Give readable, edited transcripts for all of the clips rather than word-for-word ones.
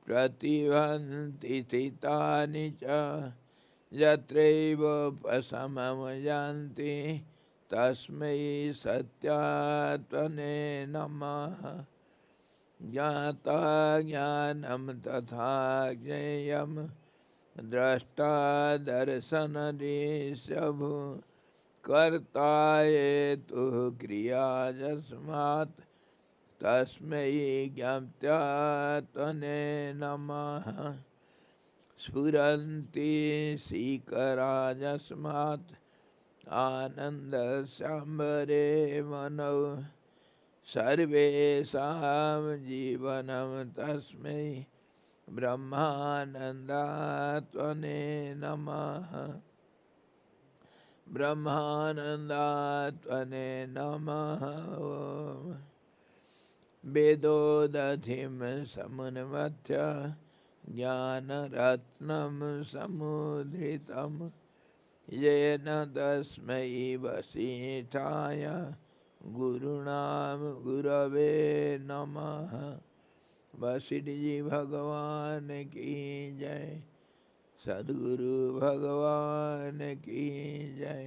प्रतिभन्ति स्थितानि च यत्रैव उपशमं तस्मै सत्यात्मने नमः। ज्ञाता ज्ञानं तथा ज्ञेयं द्रष्टा दर्शनरीशभु कर्ता हेतुः क्रिया यस्मात् तस्मै ज्ञात्यात्मने नमः। स्फुरन्ति सीकरा यस्मात् आनन्दसाम्बरे मनौ सर्वेषां जीवनं तस्मै ब्रह्मानन्दात्मने नमः। ब्रह्मानन्दात्मने नमः। वेदोदधिं समुन्मथ्य ज्ञानरत्नं समुद्धृतं येन तस्मै वसिष्ठाय गुरुणां गुरवे नमः। वशिष्ठ जी भगवान की जय। सद्गुरु भगवान की जय।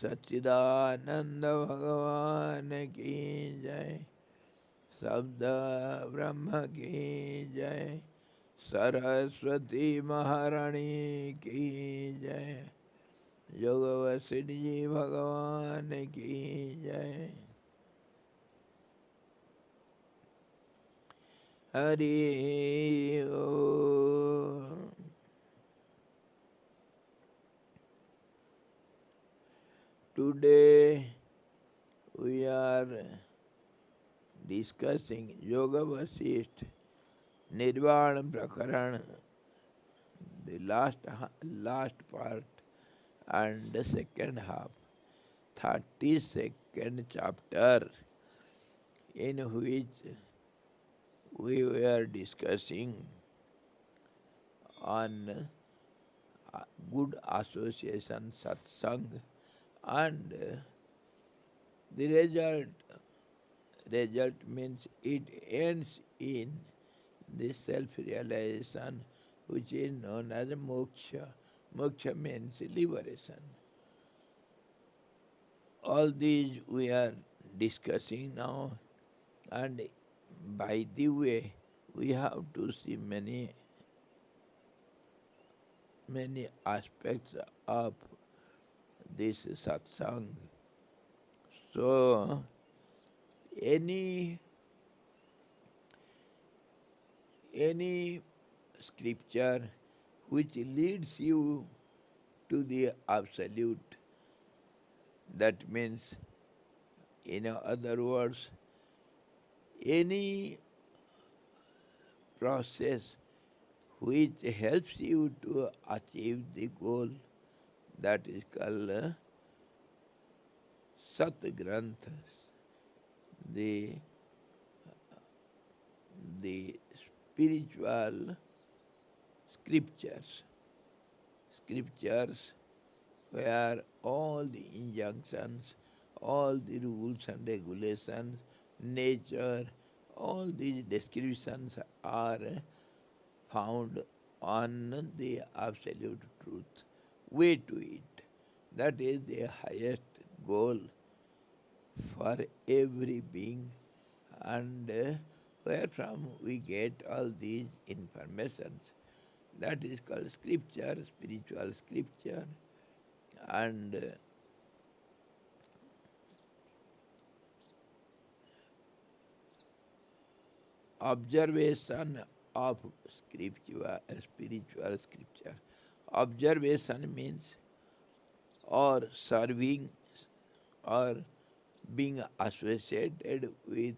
सच्चिदानंद भगवान की जय। शब्द ब्रह्म की जय। सरस्वती महारानी की जय। योग वशिष्ठ जी भगवान की जय। हरि ओम। Today we are discussing Yoga Vasishta Nirvana Prakaran, the last part and the second half, 32nd chapter, in which we were discussing on good association, satsang, and the result means it ends in this self-realization, which is known as moksha. Moksha means liberation. All these we are discussing now, and by the way, we have to see many aspects of this satsang. So, any scripture which leads you to the absolute, that means, in other words, any process which helps you to achieve the goal, that is called Sat Granthas, the spiritual scriptures. Scriptures where all the injunctions, all the rules and regulations, nature, all these descriptions are found on the absolute truth. Way to it. That is the highest goal for every being, and where from we get all these informations. That is called scripture, spiritual scripture, and observation of spiritual scripture. Observation means or serving or being associated with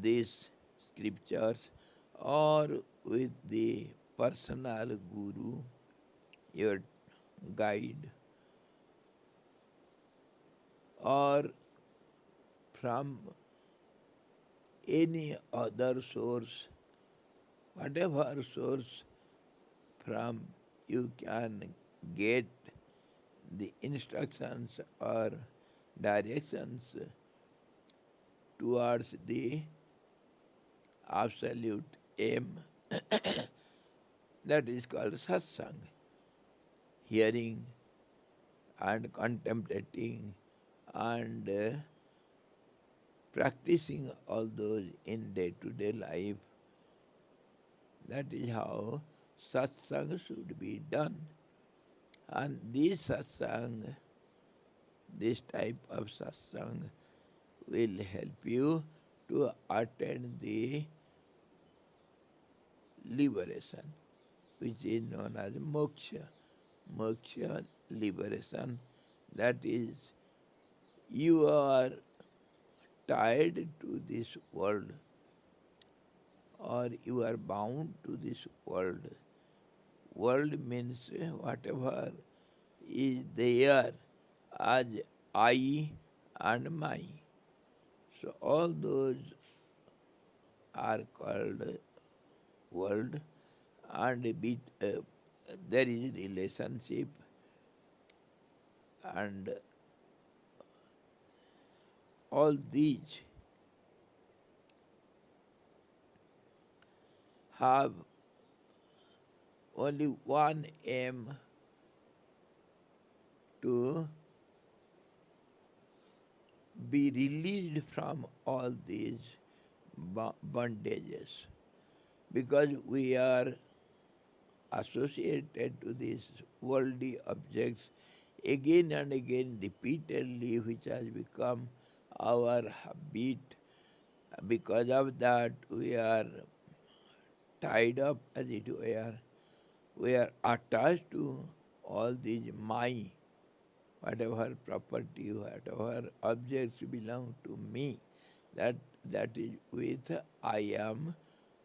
these scriptures or with the personal guru, your guide, or from any other source, whatever source from you can get the instructions or directions towards the absolute aim That is called satsang. Hearing and contemplating and practicing all those in day-to-day life. That is how satsang should be done. And this satsang, this type of satsang will help you to attain the liberation, which is known as moksha. Moksha, liberation. That is, you are tied to this world or you are bound to this world. World means whatever is there as I and my. So all those are called world, and there is relationship, and all these have only one aim, to be released from all these bondages, because we are associated to these worldly objects again and again repeatedly, which has become our habit. Because of that, we are tied up, as it were. We are attached to all these my, whatever property, whatever objects belong to me. That is with I am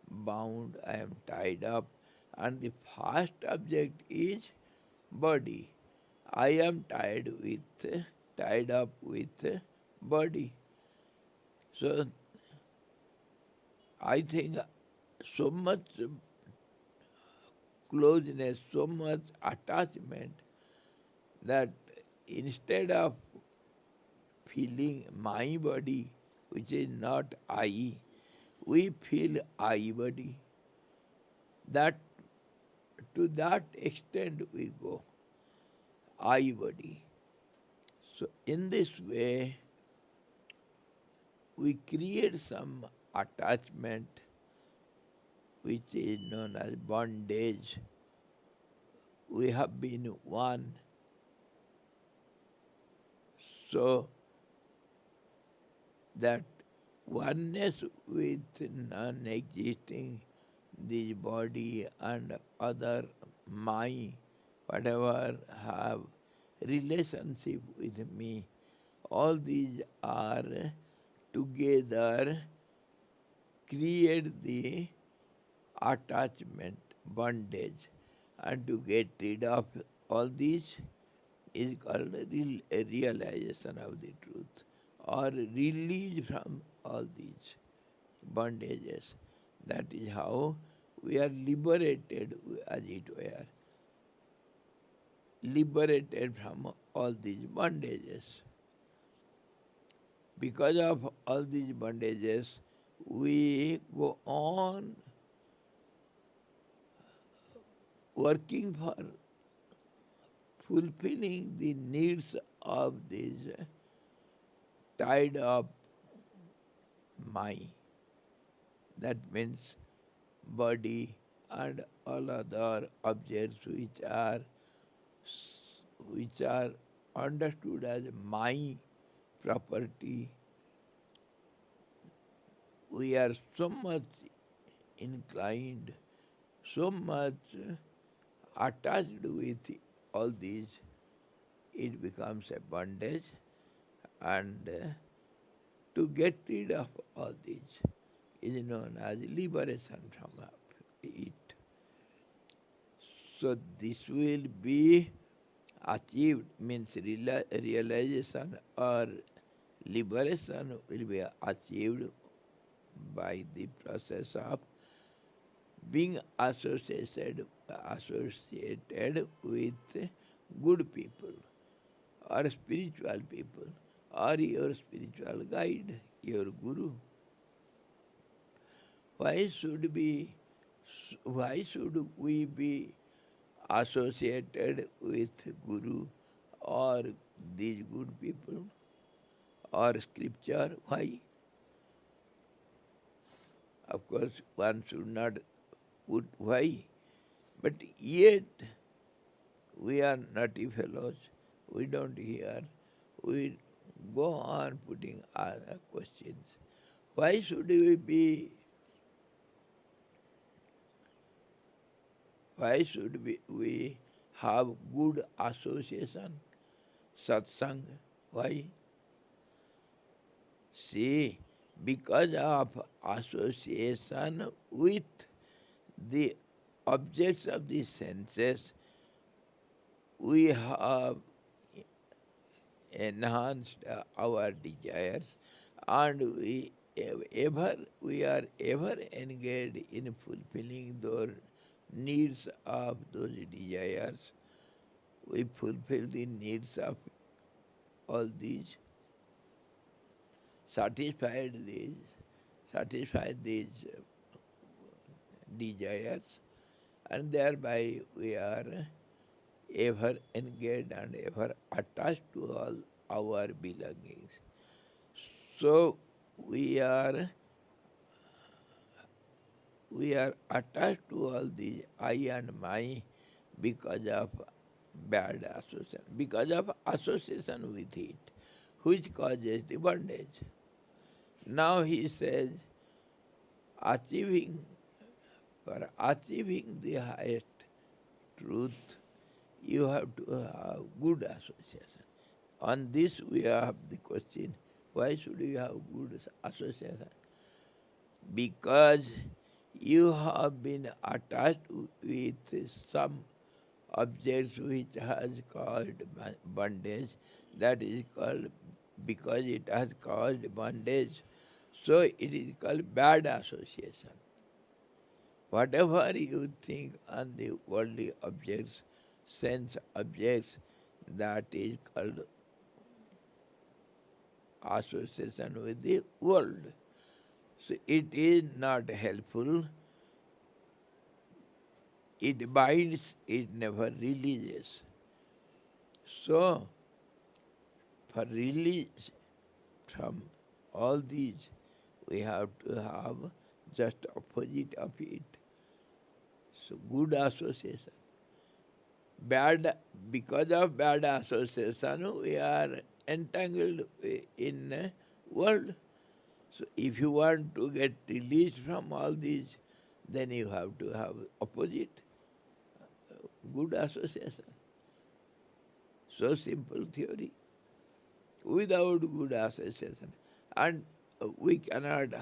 bound, I am tied up. And the first object is body. I am tied up with body. So I think so much closeness, so much attachment, that instead of feeling my body, which is not I, we feel I body. That to that extent we go, I body. So in this way, we create some attachment which is known as bondage. We have been one. So that oneness with non-existing, this body and other my, whatever have relationship with me, all these are together create the attachment, bondage. And to get rid of all these is called a realization of the truth, or release from all these bondages. That is how we are liberated, as it were, liberated from all these bondages. Because of all these bondages, we go on working for fulfilling the needs of this tied up mind. That means body and all other objects which are understood as my property. We are so much inclined, so much attached with all these, it becomes a bondage. And to get rid of all these is known as liberation from it. So this will be achieved, means realization or liberation will be achieved by the process of being associated with good people or spiritual people or your spiritual guide, your guru. Why should be Why should we be associated with Guru or these good people or scripture? Why? Of course, one should not put why, but yet we are naughty fellows. We don't hear. We go on putting other questions. Why should we be? Why should we have good association, satsang? Why? See, because of association with the objects of the senses, we have enhanced our desires, and we are ever engaged in fulfilling those needs of those desires. We fulfill the needs of all these, satisfy these desires, and thereby we are ever engaged and ever attached to all our belongings. So we are attached to all these I and my because of bad association, because of association with it, which causes the bondage. Now he says, for achieving the highest truth, you have to have good association. On this we have the question, why should you have good association? Because you have been attached with some objects which has caused bondage. That is called, because it has caused bondage, so it is called bad association. Whatever you think on the worldly objects, sense objects, that is called association with the world. So it is not helpful. It binds, it never releases. So, for release from all these, we have to have just opposite of it. So, good association. Because of bad association, we are entangled in world. So if you want to get released from all these, then you have to have opposite, good association. So simple theory. Without good association, and we cannot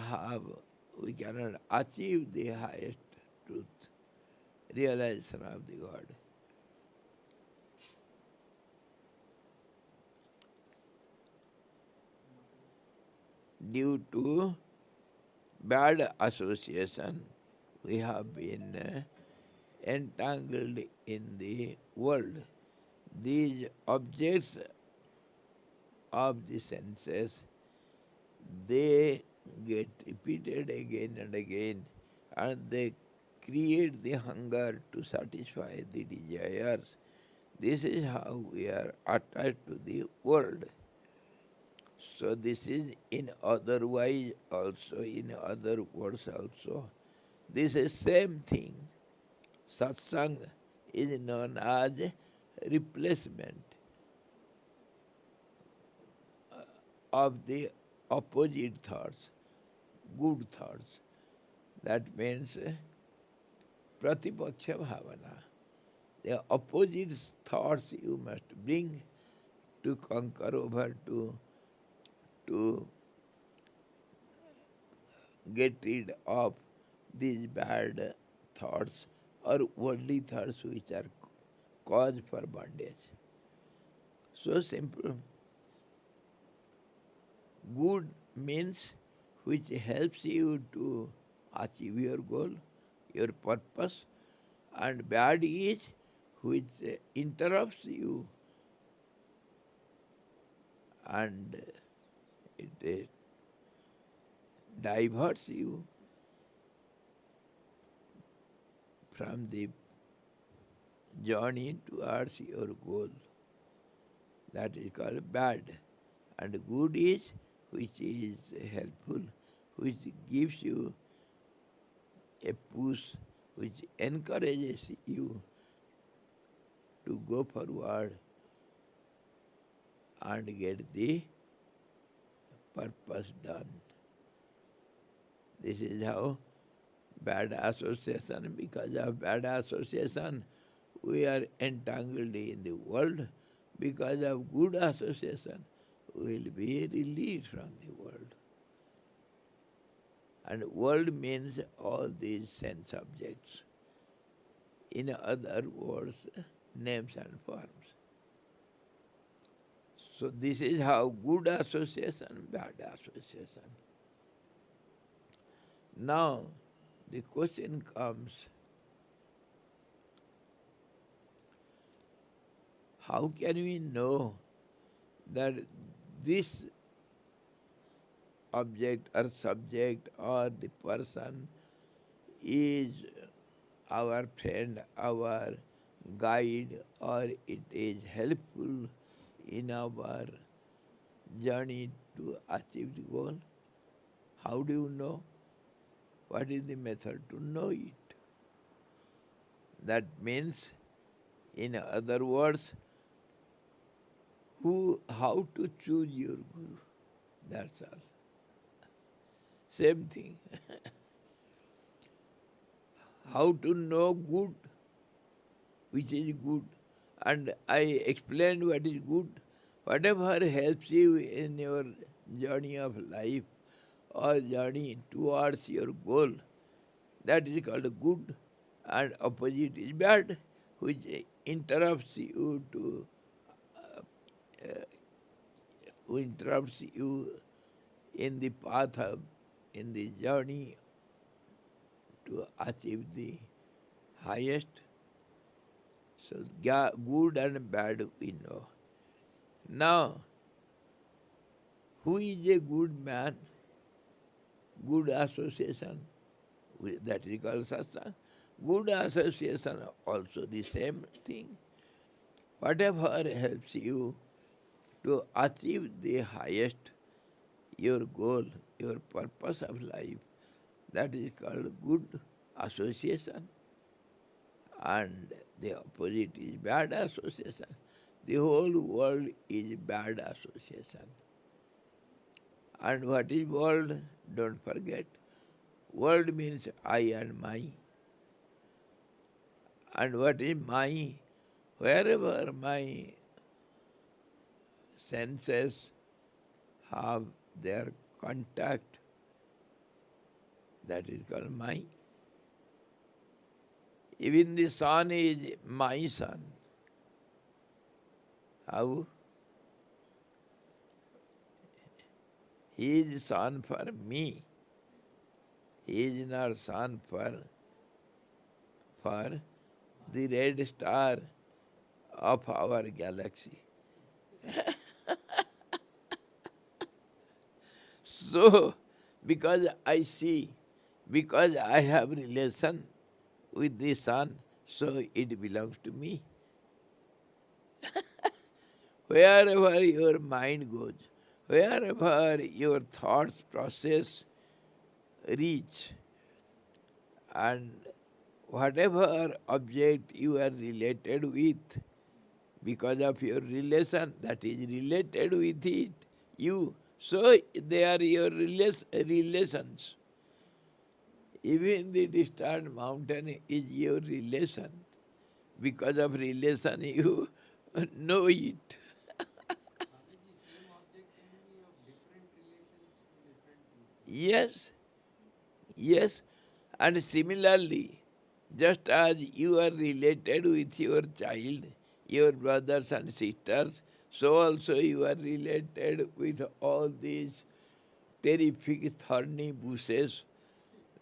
achieve the highest truth, realization of the God. Due to bad association, we have been entangled in the world. These objects of the senses, they get repeated again and again, and they create the hunger to satisfy the desires. This is how we are attached to the world. So this is in other wise also, in other words also. This is same thing. Satsang is known as replacement of the opposite thoughts, good thoughts. That means pratipaksha bhavana. The opposite thoughts you must bring to conquer over, to get rid of these bad thoughts or worldly thoughts which are cause for bondage. So simple. Good means which helps you to achieve your goal, your purpose, and bad is which interrupts you and it diverts you from the journey towards your goal. That is called bad. And good is which is helpful, which gives you a push, which encourages you to go forward and get the purpose done. This is how bad association, because of bad association, we are entangled in the world. Because of good association, we will be released from the world. And world means all these sense objects. In other words, names and forms. So this is how good association, bad association. Now the question comes, how can we know that this object or subject or the person is our friend, our guide, or it is helpful in our journey to achieve the goal? How do you know? What is the method to know it? That means, in other words, how to choose your guru. That's all. Same thing. How to know good, which is good. And I explained what is good. Whatever helps you in your journey of life or journey towards your goal, that is called good. And opposite is bad, which interrupts you in the path of, in the journey to achieve the highest. So good and bad we know. Now, who is a good man? Good association, that is called satsang. Good association also the same thing. Whatever helps you to achieve the highest, your goal, your purpose of life, that is called good association. And the opposite is bad association. The whole world is bad association. And what is world? Don't forget. World means I and my. And what is my? Wherever my senses have their contact, that is called my. Even the sun is my sun. How? He is sun for me. He is not sun for the red star of our galaxy. So, because I see, because I have relation with the sun, so it belongs to me. Wherever your mind goes, wherever your thoughts process reach, and whatever object you are related with, because of your relation that is related with it, you, so they are your relations. Even the distant mountain is your relation. Because of relation you know it. Yes, yes. And similarly, just as you are related with your child, your brothers and sisters, so also you are related with all these terrific thorny bushes.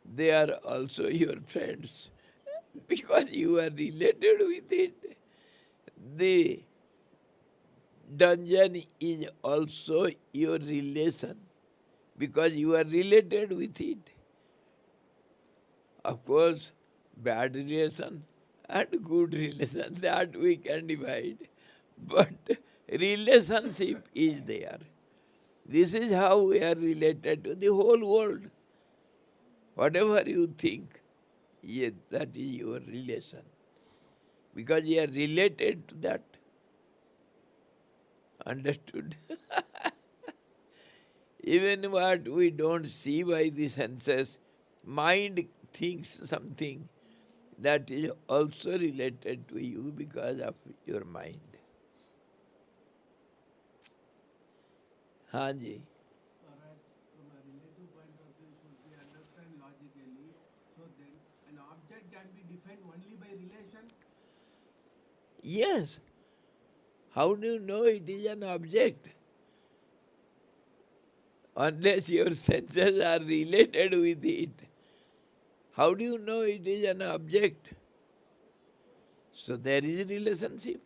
They are also your friends because you are related with it. The dungeon is also your relation because you are related with it. Of course, bad relation and good relation, that we can divide. But relationship is there. This is how we are related to the whole world. Whatever you think, yes, that is your relation. Because you are related to that. Understood? Even what we don't see by the senses, mind thinks something that is also related to you because of your mind. हाँ जी. Alright, from a relative point of view, should we understand logically? So then, an object can be defined only by relation. Yes. How do you know it is an object? Unless your senses are related with it. How do you know it is an object? So there is a relationship.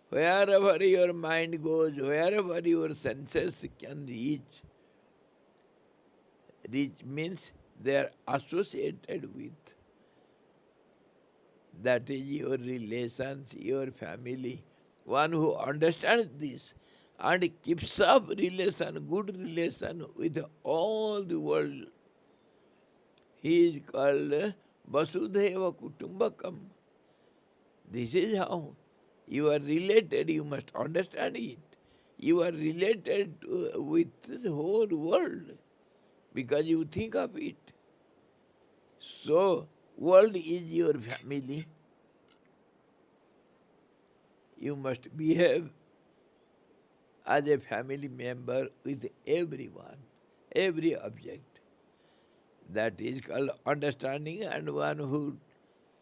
Wherever your mind goes, wherever your senses can reach means they are associated with. That is your relations, your family. One who understands this and keeps up relation, good relation with all the world, he is called Vasudhaiva Kutumbakam. This is how you are related, you must understand it. You are related with the whole world because you think of it. So, world is your family. You must behave as a family member with everyone, every object. That is called understanding, and one who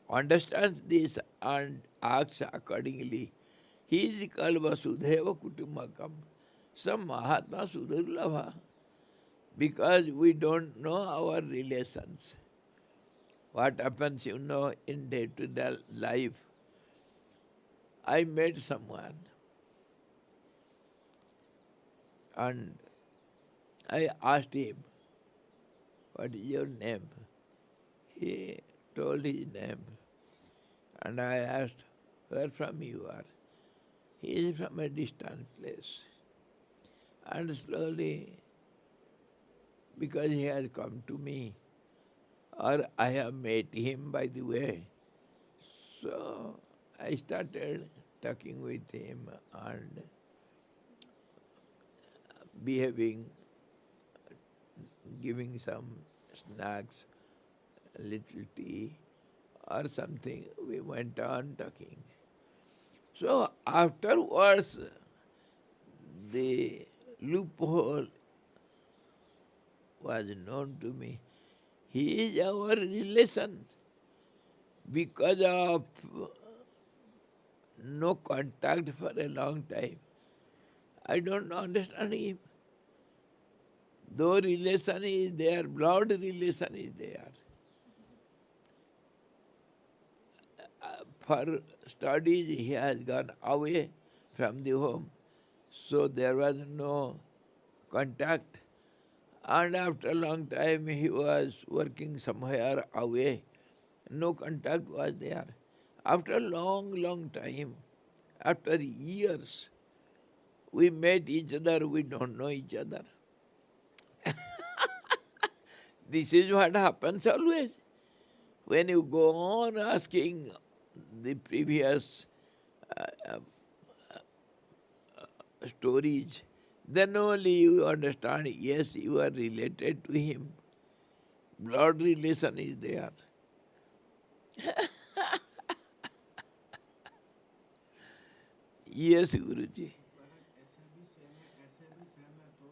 understands this and acts accordingly, he is called Vasudhaiva Kutumbakam. Some Mahatma Sudurlabha, because we don't know our relations. What happens, in day-to-day life. I met someone and I asked him, what is your name? He told his name. And I asked, where from you are? He is from a distant place. And slowly, because he has come to me, or I have met him by the way, so I started talking with him and behaving, giving some snacks, a little tea or something. We went on talking. So afterwards, the loophole was known to me. He is our relation because of no contact for a long time. I don't understand him. Though relation is there, blood relation is there. For studies, he has gone away from the home, so there was no contact. And after a long time, he was working somewhere away. No contact was there. After a long, long time, after years, we met each other, we don't know each other. This is what happens always. When you go on asking the previous stories, then only you understand, yes, you are related to him. Blood relation is there. Yes, Guruji. ऐसे भी same है तो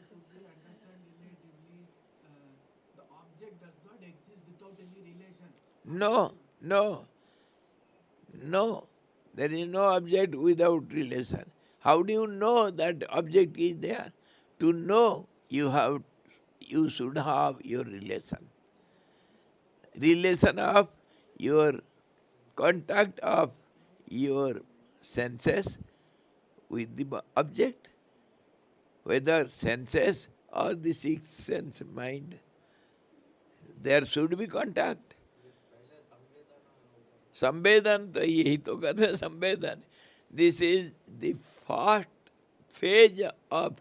should we understand relatively the object does not exist without any relation. No, no, no. There is no object without relation. How do you know that object is there? To know, you should have your relation. Relation of your contact of your senses with the object, whether senses or the sixth sense mind. there should be contact. संवेदन तो यही तो कहते हैं संवेदन. This is the first phase of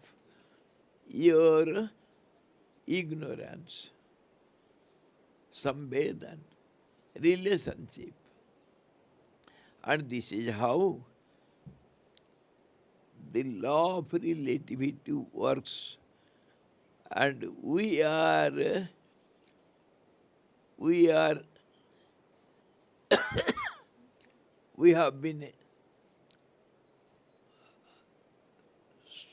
your ignorance. Samvedan, relationship. And this is how the law of relativity works. And we are we have been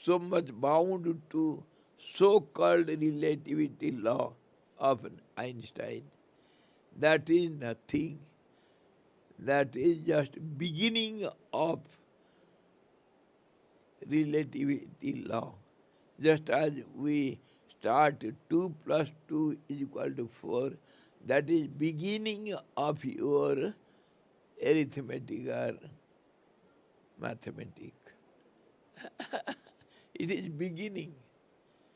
so much bound to so-called relativity law of Einstein. That is nothing. That is just beginning of relativity law. Just as we start 2 plus 2 is equal to 4, that is beginning of your arithmetic or mathematics. It is beginning.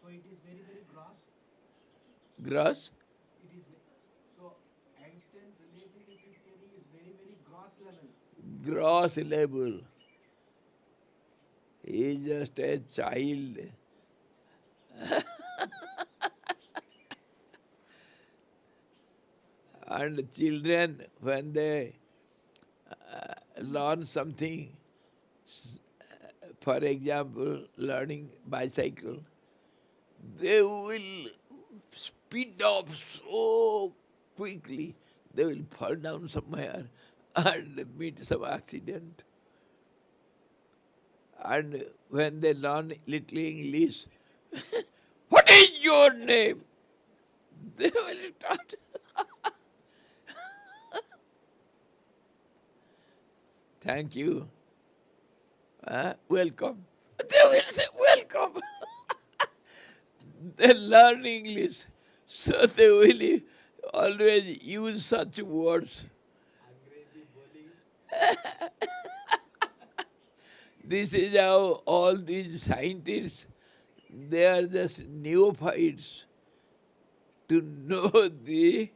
So it is very, very gross. Gross? It is so Einstein relativity theory is very, very gross level. Gross level. He is just a child. And children, when they learn something, for example, learning bicycle, they will speed up so quickly, they will fall down somewhere and meet some accident. And when they learn little English, what is your name? They will start. Thank you. Welcome. They will say welcome. They learn English, so they will always use such words. This is how all these scientists, they are just neophytes to know the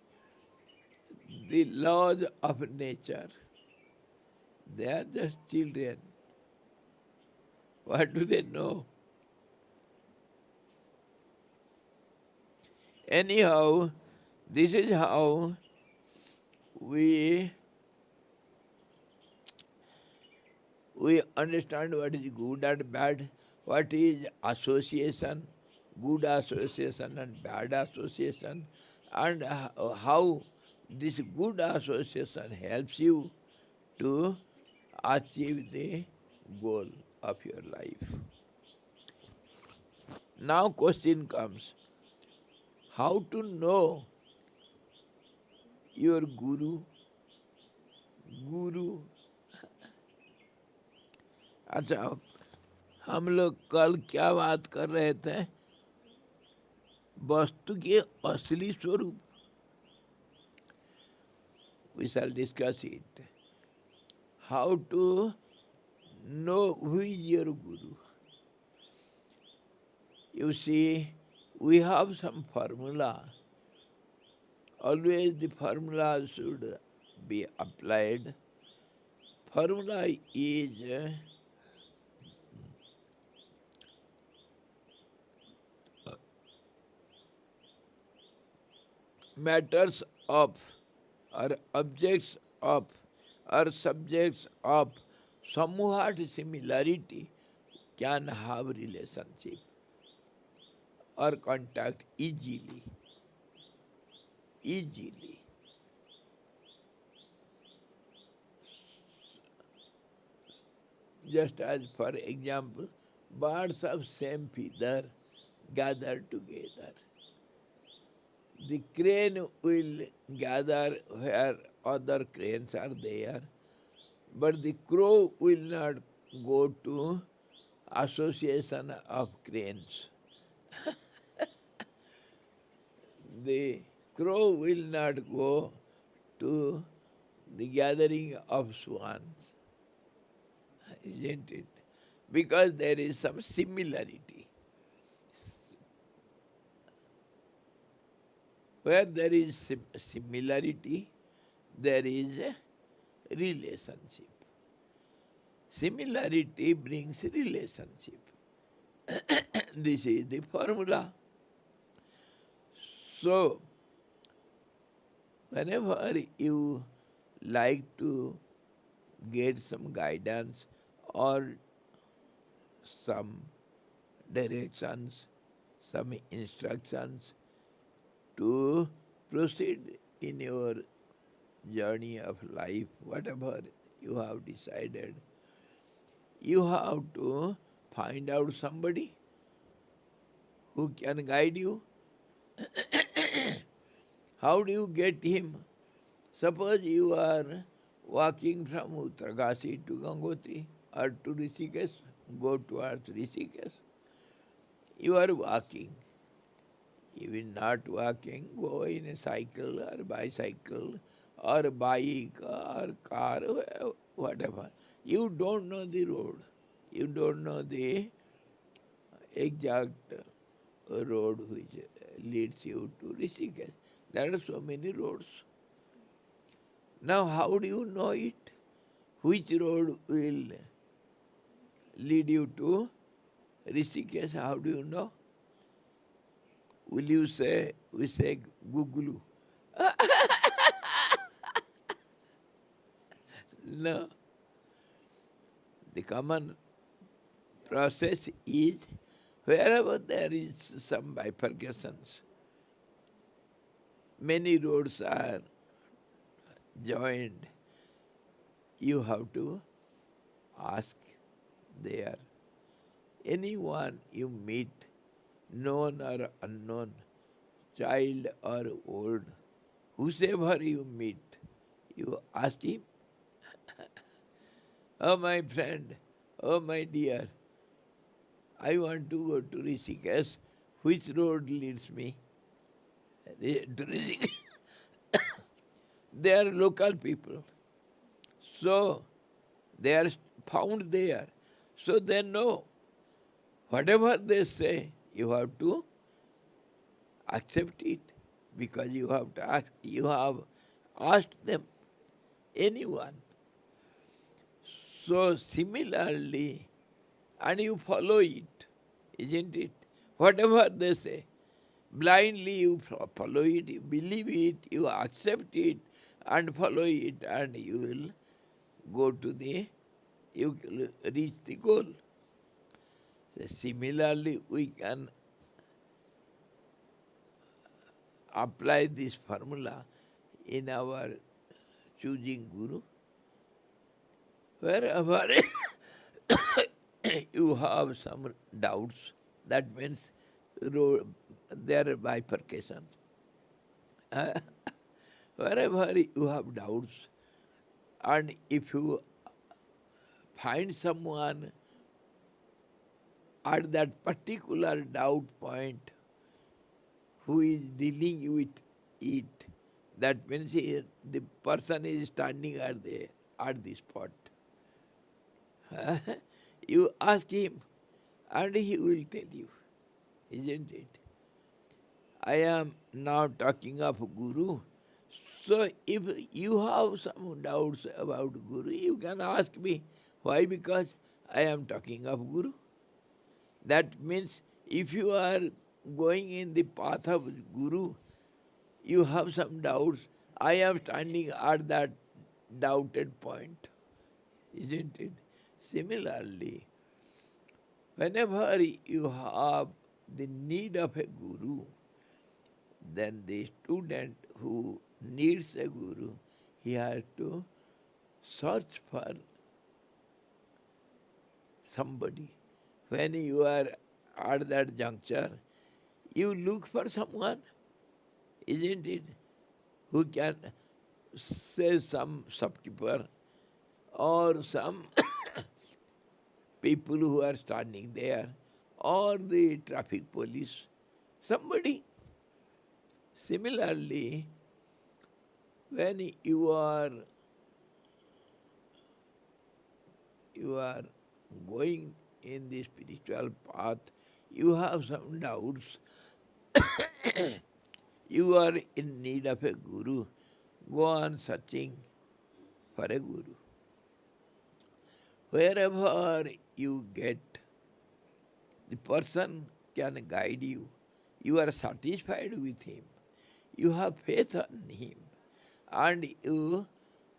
laws of nature. They are just children. What do they know? Anyhow, this is how we understand what is good and bad, what is association, good association and bad association, and how this good association helps you to achieve the goal of your life. Now question comes, how to know your guru? Guru. अच्छा, हम लोग कल क्या बात कर रहे थे? वस्तु के असली स्वरूप. We shall discuss it. How to know who is your guru. You see, we have some formula. Always the formula should be applied. Formula is matters of or objects of or subjects of somewhat similarity can have relationship or contact easily. Just as for example, birds of same feather gather together. The crane will gather where other cranes are there, but the crow will not go to association of cranes. The crow will not go to the gathering of swans, isn't it? Because there is some similarity. Where there is similarity, there is a relationship. Similarity brings relationship. This is the formula. So, whenever you like to get some guidance or some directions, some instructions to proceed in your journey of life, whatever you have decided, you have to find out somebody who can guide you. How do you get him? Suppose you are walking from Uttarkasi to Gangotri or to Rishikesh, go towards Rishikesh. You are walking. Even not walking, go in a cycle or bicycle or bike or car, whatever. You don't know the road. You don't know the exact road which leads you to Rishikesh. There are so many roads. Now, how do you know it? Which road will lead you to Rishikesh? How do you know? Will you say, we say Gugulu? No. The common process is wherever there is some bifurcations, many roads are joined, you have to ask there. Anyone you meet, known or unknown, child or old, whosoever you meet, you ask him, oh my friend, oh my dear, I want to go to Rishikesh. Which road leads me to Rishikesh? They are local people. So they are found there. So they know. Whatever they say, you have to accept it because you have to ask, you have asked them, anyone. So similarly, and you follow it, isn't it? Whatever they say, blindly you follow it, you believe it, you accept it and follow it, and you will go to you will reach the goal. So similarly, we can apply this formula in our choosing Guru. Wherever you have some doubts, that means there are bifurcation. Wherever you have doubts, and if you find someone at that particular doubt point who is dealing with it, that means the person is standing at the spot. You ask him and he will tell you, isn't it? I am now talking of Guru. So if you have some doubts about Guru, you can ask me. Why? Because I am talking of Guru. That means if you are going in the path of Guru, you have some doubts. I am standing at that doubted point, isn't it? Similarly, whenever you have the need of a Guru, then the student who needs a Guru, he has to search for somebody. When you are at that juncture, you look for someone, isn't it, who can say some shopkeeper or some people who are standing there or the traffic police, somebody. Similarly, when you are going in the spiritual path, you have some doubts. You are in need of a guru. Go on searching for a guru. Wherever you get, the person can guide you. You are satisfied with him. You have faith on him. And you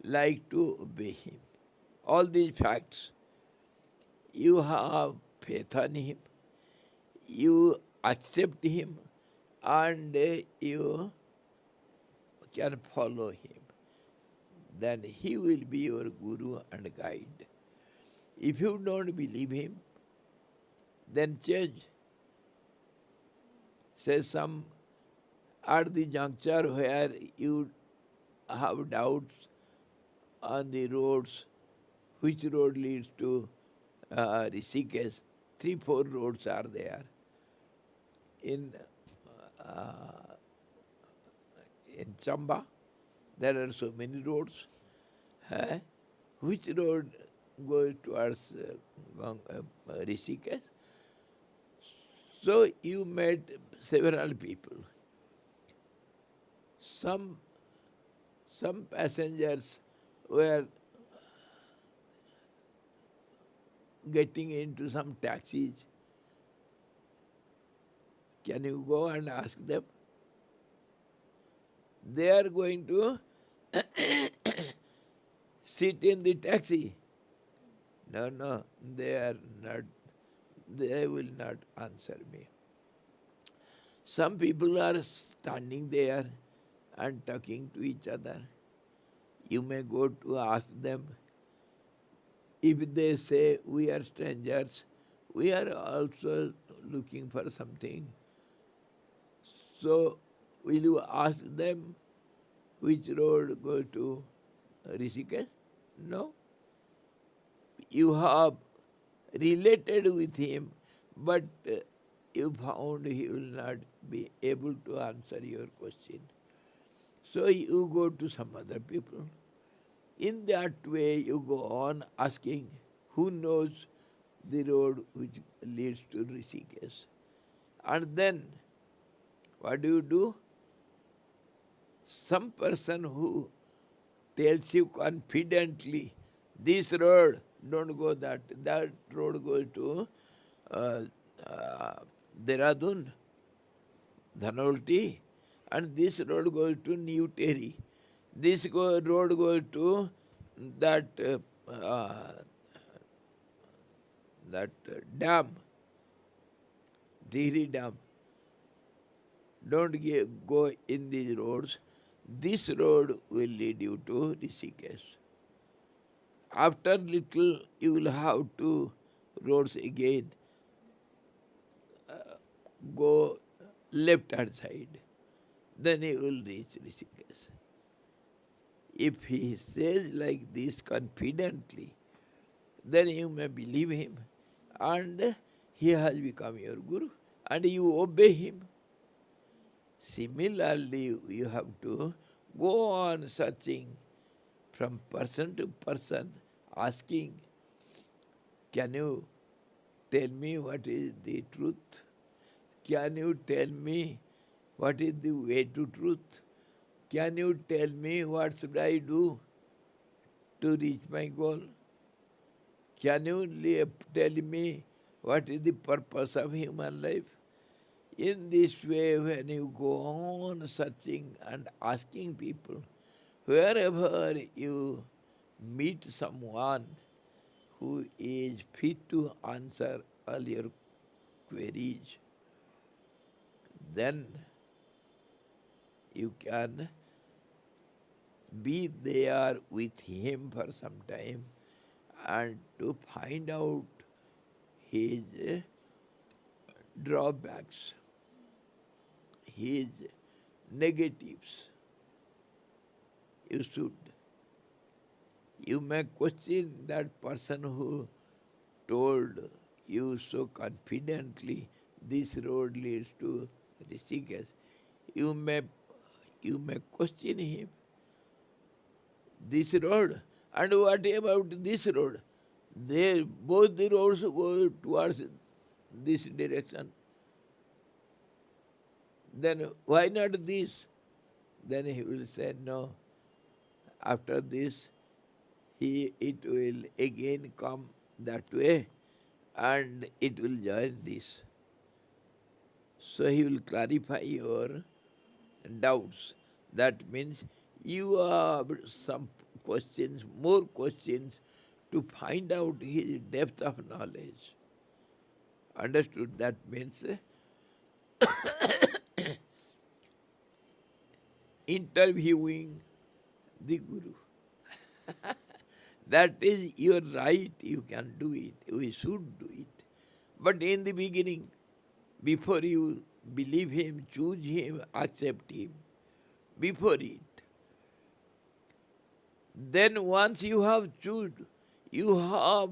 like to obey him. All these facts. You have faith on him. You accept him. And you can follow him. Then he will be your guru and guide. If you don't believe him, then change. Say some at the juncture where you have doubts on the roads, which road leads to Rishikesh. 3, 4 roads are there. In in Chamba, there are so many roads. Eh? Which road goes towards Rishikesh? So you met several people. Some passengers were getting into some taxis. Can you go and ask them? They are going to sit in the taxi. No, they are not. They will not answer me. Some people are standing there and talking to each other. You may go to ask them. If they say, we are strangers, we are also looking for something. So, will you ask them which road go to Rishikesh? No. You have related with him, but you found he will not be able to answer your question. So you go to some other people. In that way, you go on asking who knows the road which leads to Rishikesh. And then, what do? Some person who tells you confidently, this road, don't go that road goes to Dehradun, Dhanolti, and this road goes to New Terry. This road goes to that dam, Dihri Dam. Don't go in these roads. This road will lead you to Rishikesh. After little, you will have 2 roads again. Go left hand side. Then you will reach Rishikesh. If he says like this confidently, then you may believe him and he has become your guru and you obey him. Similarly, you have to go on searching from person to person, asking, can you tell me what is the truth? Can you tell me what is the way to truth? Can you tell me what should I do to reach my goal? Can you tell me what is the purpose of human life? In this way, when you go on searching and asking people, wherever you meet someone who is fit to answer all your queries, then you can be there with him for some time and to find out his drawbacks, his negatives. You may question that person who told you so confidently this road leads to Rishikesh. You may question him. This road, and what about this road? Both the roads go towards this direction. then why not this? Then he will say, no, after this, it will again come that way and it will join this. So he will clarify your doubts. That means you have some questions, more questions to find out his depth of knowledge. Understood? That means interviewing the Guru. That is your right, you can do it, we should do it. But in the beginning, before you believe him, choose him, accept him, before it, then once you have chosen, you have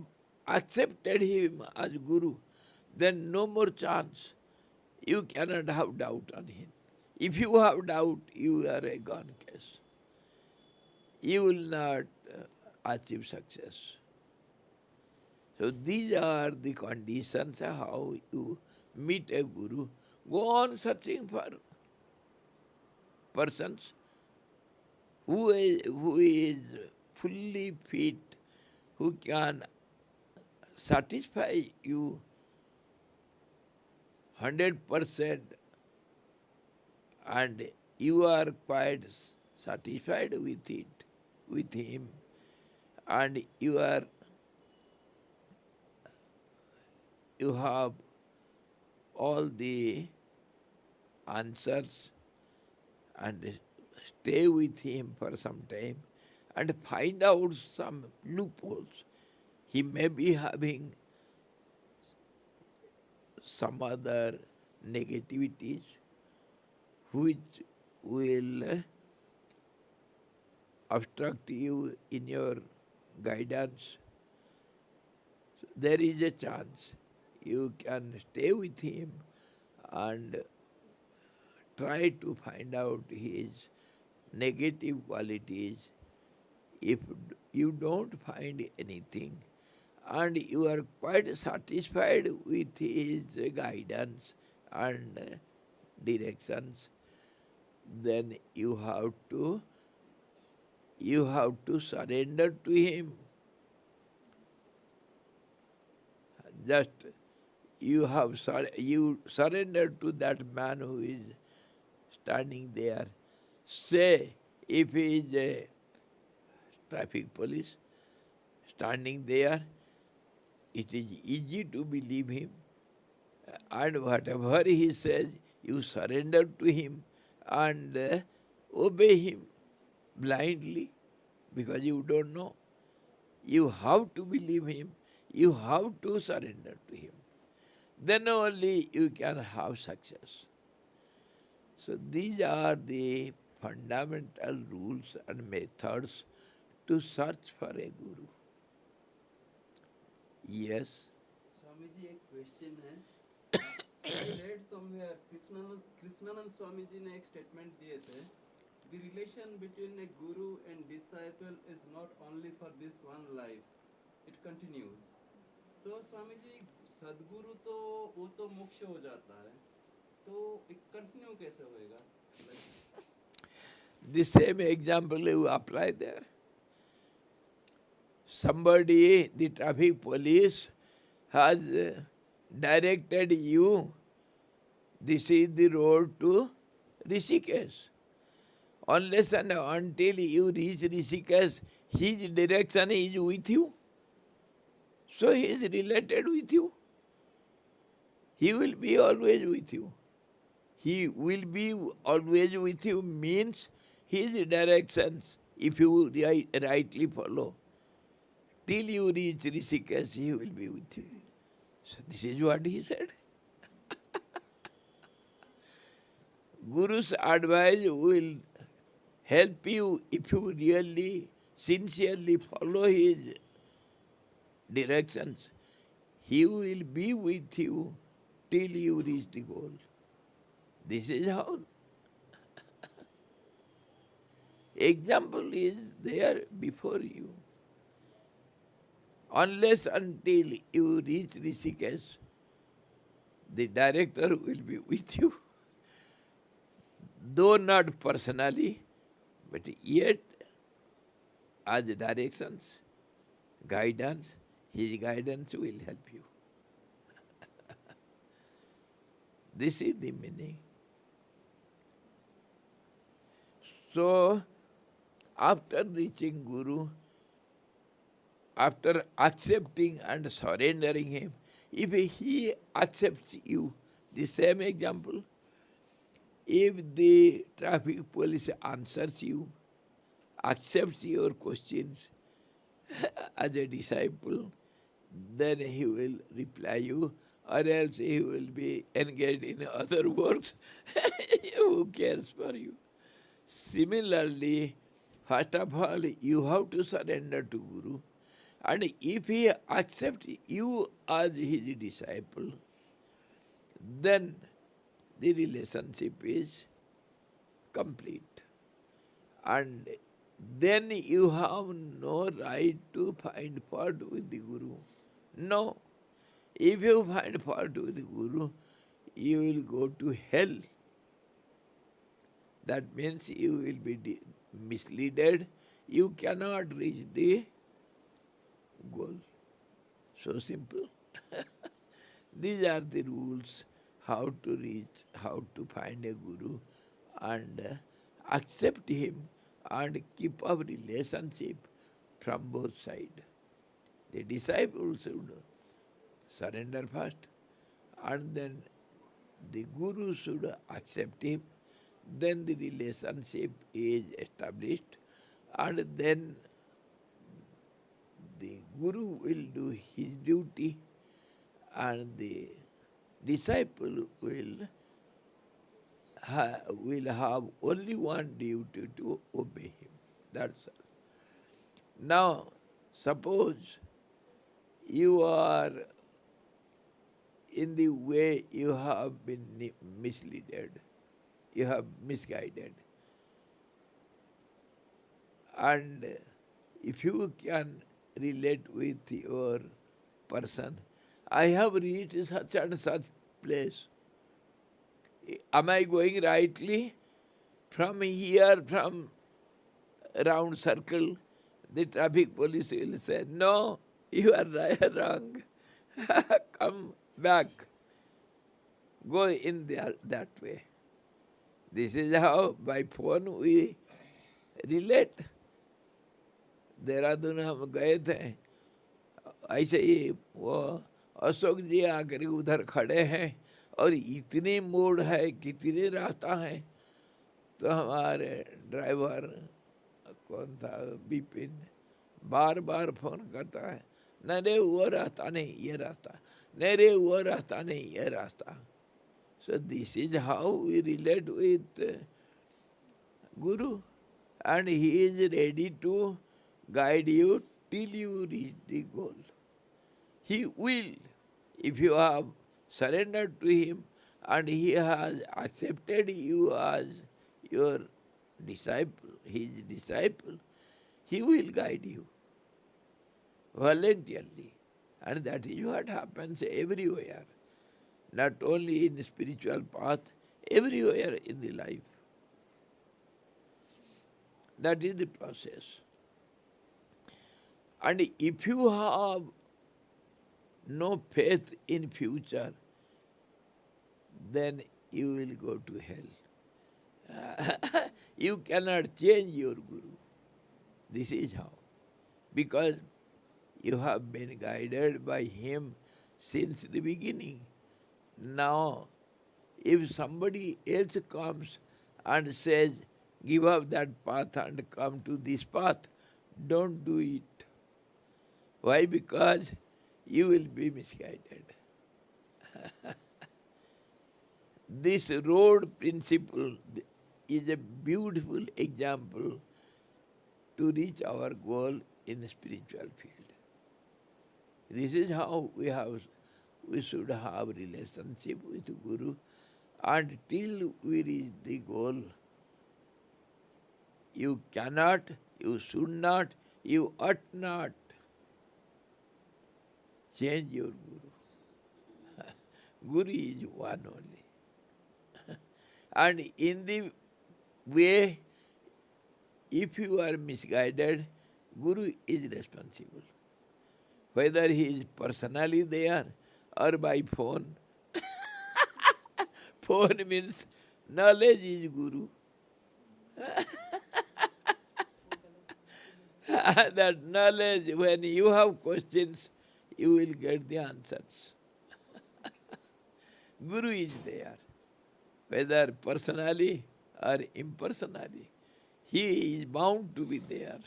accepted him as Guru, then no more chance. You cannot have doubt on him. If you have doubt, you are a gone case. You will not achieve success. So these are the conditions of how you meet a Guru. Go on searching for persons who is fully fit, who can satisfy you 100% and you are quite satisfied with it, with him, and you have all the answers and stay with him for some time and find out some loopholes. He may be having some other negativities which will obstruct you in your guidance. So there is a chance you can stay with him and try to find out his negative qualities. If you don't find anything and you are quite satisfied with his guidance and directions, then you have to surrender to him. Just you surrender to that man who is standing there. Say, if he is a traffic police standing there, it is easy to believe him. And whatever he says, you surrender to him and obey him blindly because you don't know. You have to believe him. You have to surrender to him. Then only you can have success. So these are the fundamental rules and methods to search for a guru. Yes. Swami जी एक question है I read somewhere Krishnanand Swami ji ने एक statement दिए थे the relation between a guru and disciple is not only for this one life it continues तो स्वामी जी सदगुरु तो वो तो मोक्ष हो जाता है तो कंटिन्यू कैसे होएगा The same example you apply there. Somebody, the traffic police, has directed you, this is the road to Rishikesh. Unless and until you reach Rishikesh, his direction is with you. So he is related with you. He will be always with you. He will be always with you means his directions, if you rightly follow, till you reach Rishikesh, he will be with you. So this is what he said. Guru's advice will help you if you really, sincerely follow his directions. He will be with you till you reach the goal. This is how. Example is there before you. Unless until you reach Rishikesh, the director will be with you. though not personally, but yet as directions, guidance, his guidance will help you. This is the meaning. So, after reaching Guru, after accepting and surrendering him, if he accepts you, the same example, if the traffic police answers you, accepts your questions as a disciple, then he will reply you, or else he will be engaged in other works. Who cares for you? Similarly, first of all, you have to surrender to Guru. And if he accepts you as his disciple, then the relationship is complete. And then you have no right to find fault with the Guru. No. If you find fault with the Guru, you will go to hell. That means you will be misled. You cannot reach the goal. So simple. These are the rules how to reach, how to find a Guru and accept him and keep up relationship from both sides. The disciple should surrender first and then the Guru should accept him. Then the relationship is established and then the Guru will do his duty and the disciple will have only one duty to obey him. That's all. Now, suppose you are in the way you have been misled, you have misguided. And if you can relate with your person, I have reached such and such place. Am I going rightly? From here, from round circle, the traffic police will say, no, you are wrong. Come back. Go in that way. This is how by phone we relate. Dehradun हम गए थे, ऐसे ही वो अशोक जी आकर उधर खड़े हैं और इतनी मोड़ है, कितने रास्ता है, तो हमारे ड्राइवर कौन था बिपिन बार बार फोन करता है, नहीं रे वो रास्ता नहीं ये रास्ता, नहीं रे वो रास्ता नहीं ये रास्ता. So this is how we relate with Guru, and he is ready to guide you till you reach the goal. He will, if you have surrendered to him and he has accepted you as your disciple, his disciple, he will guide you voluntarily. And that is what happens everywhere, not only in spiritual path, everywhere in the life. That is the process. And if you have no faith in future, then you will go to hell. You cannot change your Guru. This is how. Because you have been guided by him since the beginning. Now, if somebody else comes and says, give up that path and come to this path, don't do it. Why? Because you will be misguided. This road principle is a beautiful example to reach our goal in the spiritual field. This is how we should have relationship with Guru, and till we reach the goal, you cannot, you should not, you ought not change your Guru. Guru is one only. And in the way, if you are misguided, Guru is responsible. Whether he is personally there or by phone. Phone means knowledge is Guru. That knowledge, when you have questions, you will get the answers. Guru is there, whether personally or impersonally. He is bound to be there.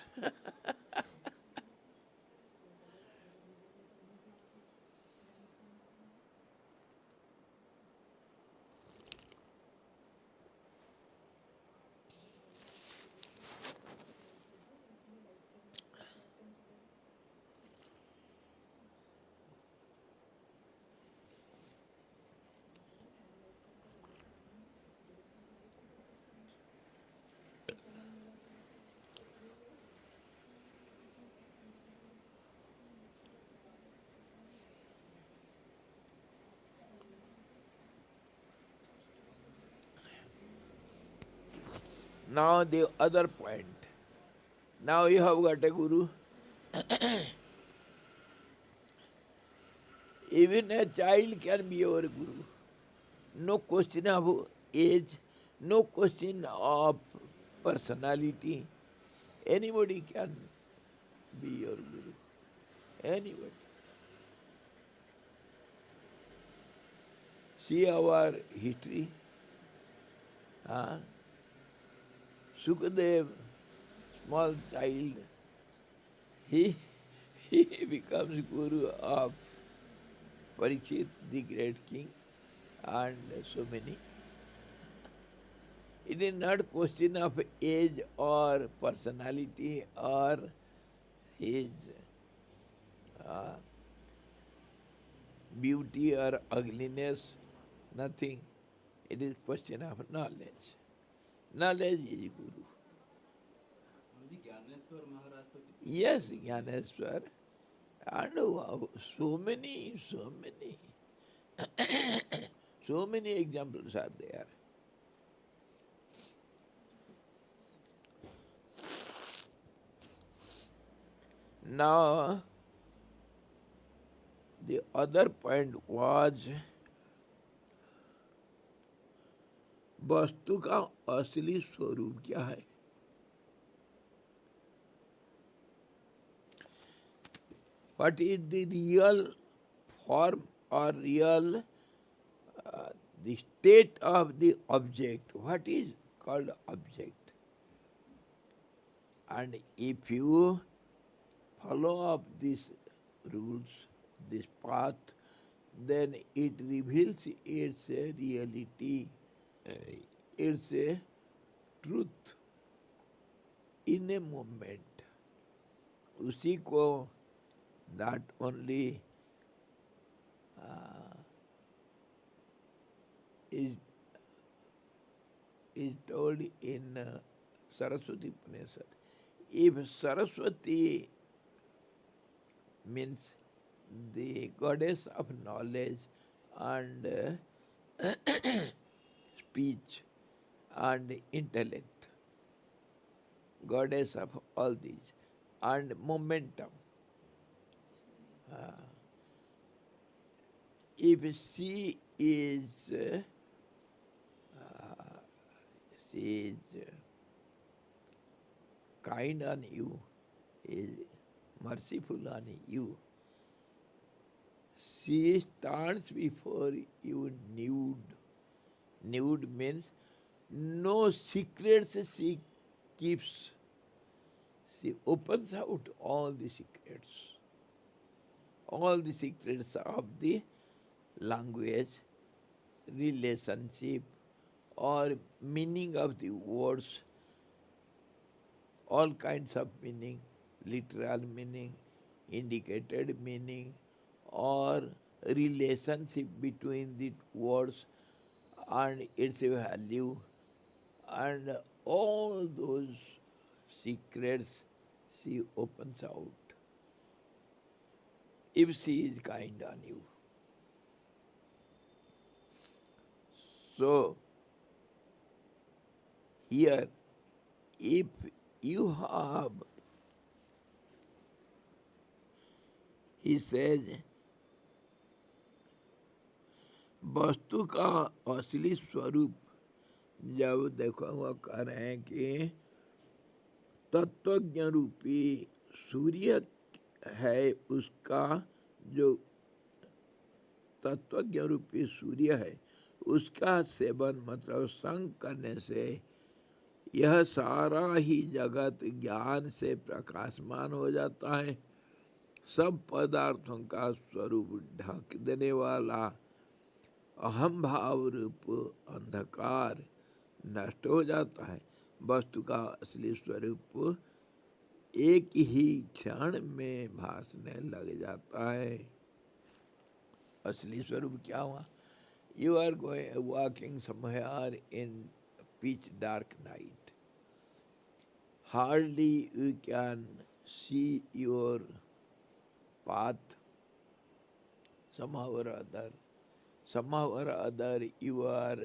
Now the other point. Now you have got a Guru. Even a child can be your Guru. No question of age, no question of personality. Anybody can be your Guru. Anybody. See our history. Huh? Sukadev, small child, he, he becomes Guru of Parikshit, the great king, and so many. It is not question of age or personality or his uh, beauty or ugliness, nothing. It is question of knowledge. Knowledge is Guru. Swamiji, Gyaneshwar Maharaj to Yes, Gyaneshwar. And so many, so many examples are there. Now, the other point was वस्तु का असली स्वरूप क्या है? What is the real form or real the state of the object? What is called object? And if you follow up these rules, this path, then it reveals its reality, its truth in a moment. उसी को that only is told in Saraswati Upanishad. If Saraswati means the goddess of knowledge and speech and intellect, goddess of all these, and momentum. If she is kind on you, is merciful on you, she stands before you nude. Nude means no secrets she keeps. She opens out all the secrets of the language, relationship, or meaning of the words, all kinds of meaning, literal meaning, indicated meaning, or relationship between the words and its value, and all those secrets she opens out if she is kind on you. So, here, if you have, he says, वस्तु का असली स्वरूप जब देखो वो कह रहे हैं कि तत्वज्ञ रूपी सूर्य है, उसका जो तत्वज्ञ रूपी सूर्य है उसका सेवन मतलब संग करने से यह सारा ही जगत ज्ञान से प्रकाशमान हो जाता है। सब पदार्थों का स्वरूप ढक देने वाला अहम भाव रूप अंधकार नष्ट हो जाता है। वस्तु का असली स्वरूप एक ही क्षण में भासने लग जाता है। असली स्वरूप क्या हुआ? You are walking somewhere in pitch dark night. Hardly you can see your path. Somehow or other you are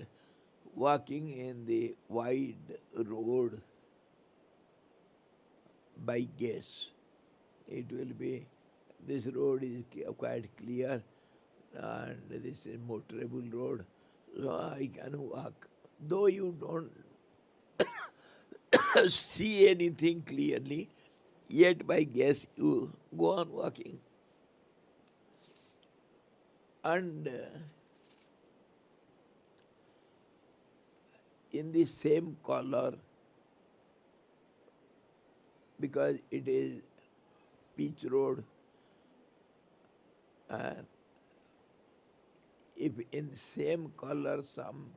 walking in the wide road by guess. It will be, this road is quite clear and this is motorable road, so I can walk. Though you don't see anything clearly, yet by guess you go on walking. And in the same color, because it is pitch road, and if in same color some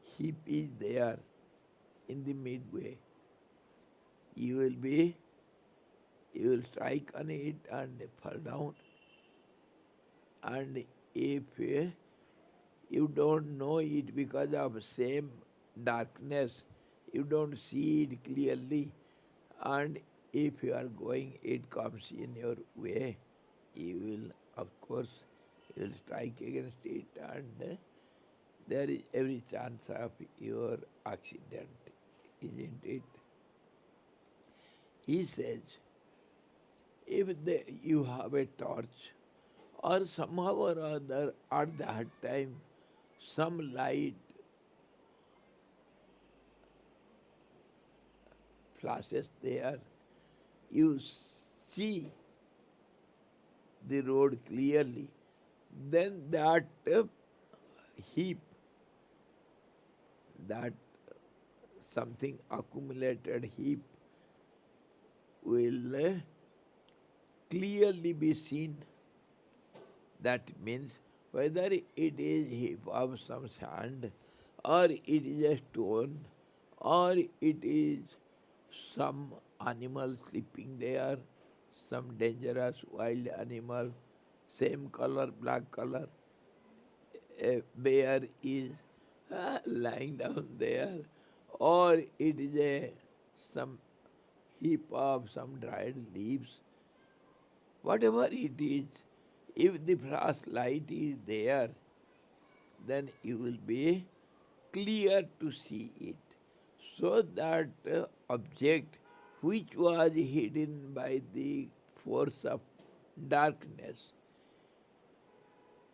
heap is there in the midway, you will strike on it and fall down. And if you don't know it because of same darkness, you don't see it clearly, and if you are going, it comes in your way, you will, of course, you will strike against it, and there is every chance of your accident, isn't it? He says, if you have a torch, or somehow or other at that time some light flashes there, you see the road clearly, then that heap, that something accumulated heap will clearly be seen. That means whether it is heap of some sand, or it is a stone, or it is some animal sleeping there, some dangerous wild animal, same color, black color, a bear is lying down there, or it is some heap of some dried leaves, whatever it is, if the flashlight is there, then you will be clear to see it. So that object which was hidden by the force of darkness,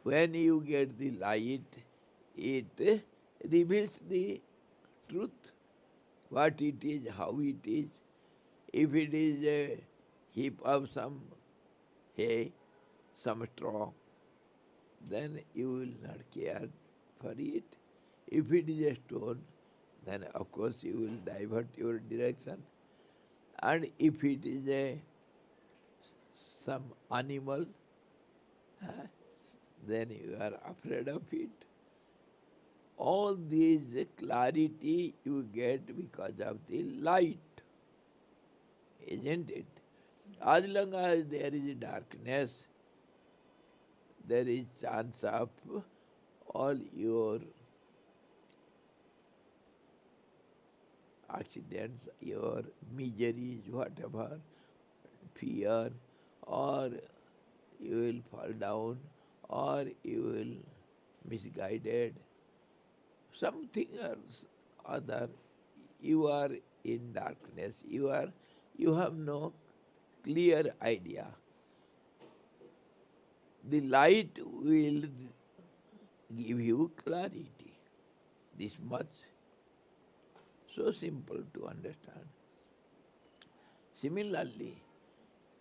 when you get the light, it reveals the truth, what it is, how it is. If it is a heap of some hay, some straw, then you will not care for it. If it is a stone, then of course you will divert your direction. And if it is some animal, then you are afraid of it. All these clarity you get because of the light, isn't it? As long as there is darkness, there is chance of all your accidents, your miseries, whatever, fear, or you will fall down, or you will misguided, something or other, you are in darkness, you have no clear idea. The light will give you clarity. This much so simple to understand. Similarly,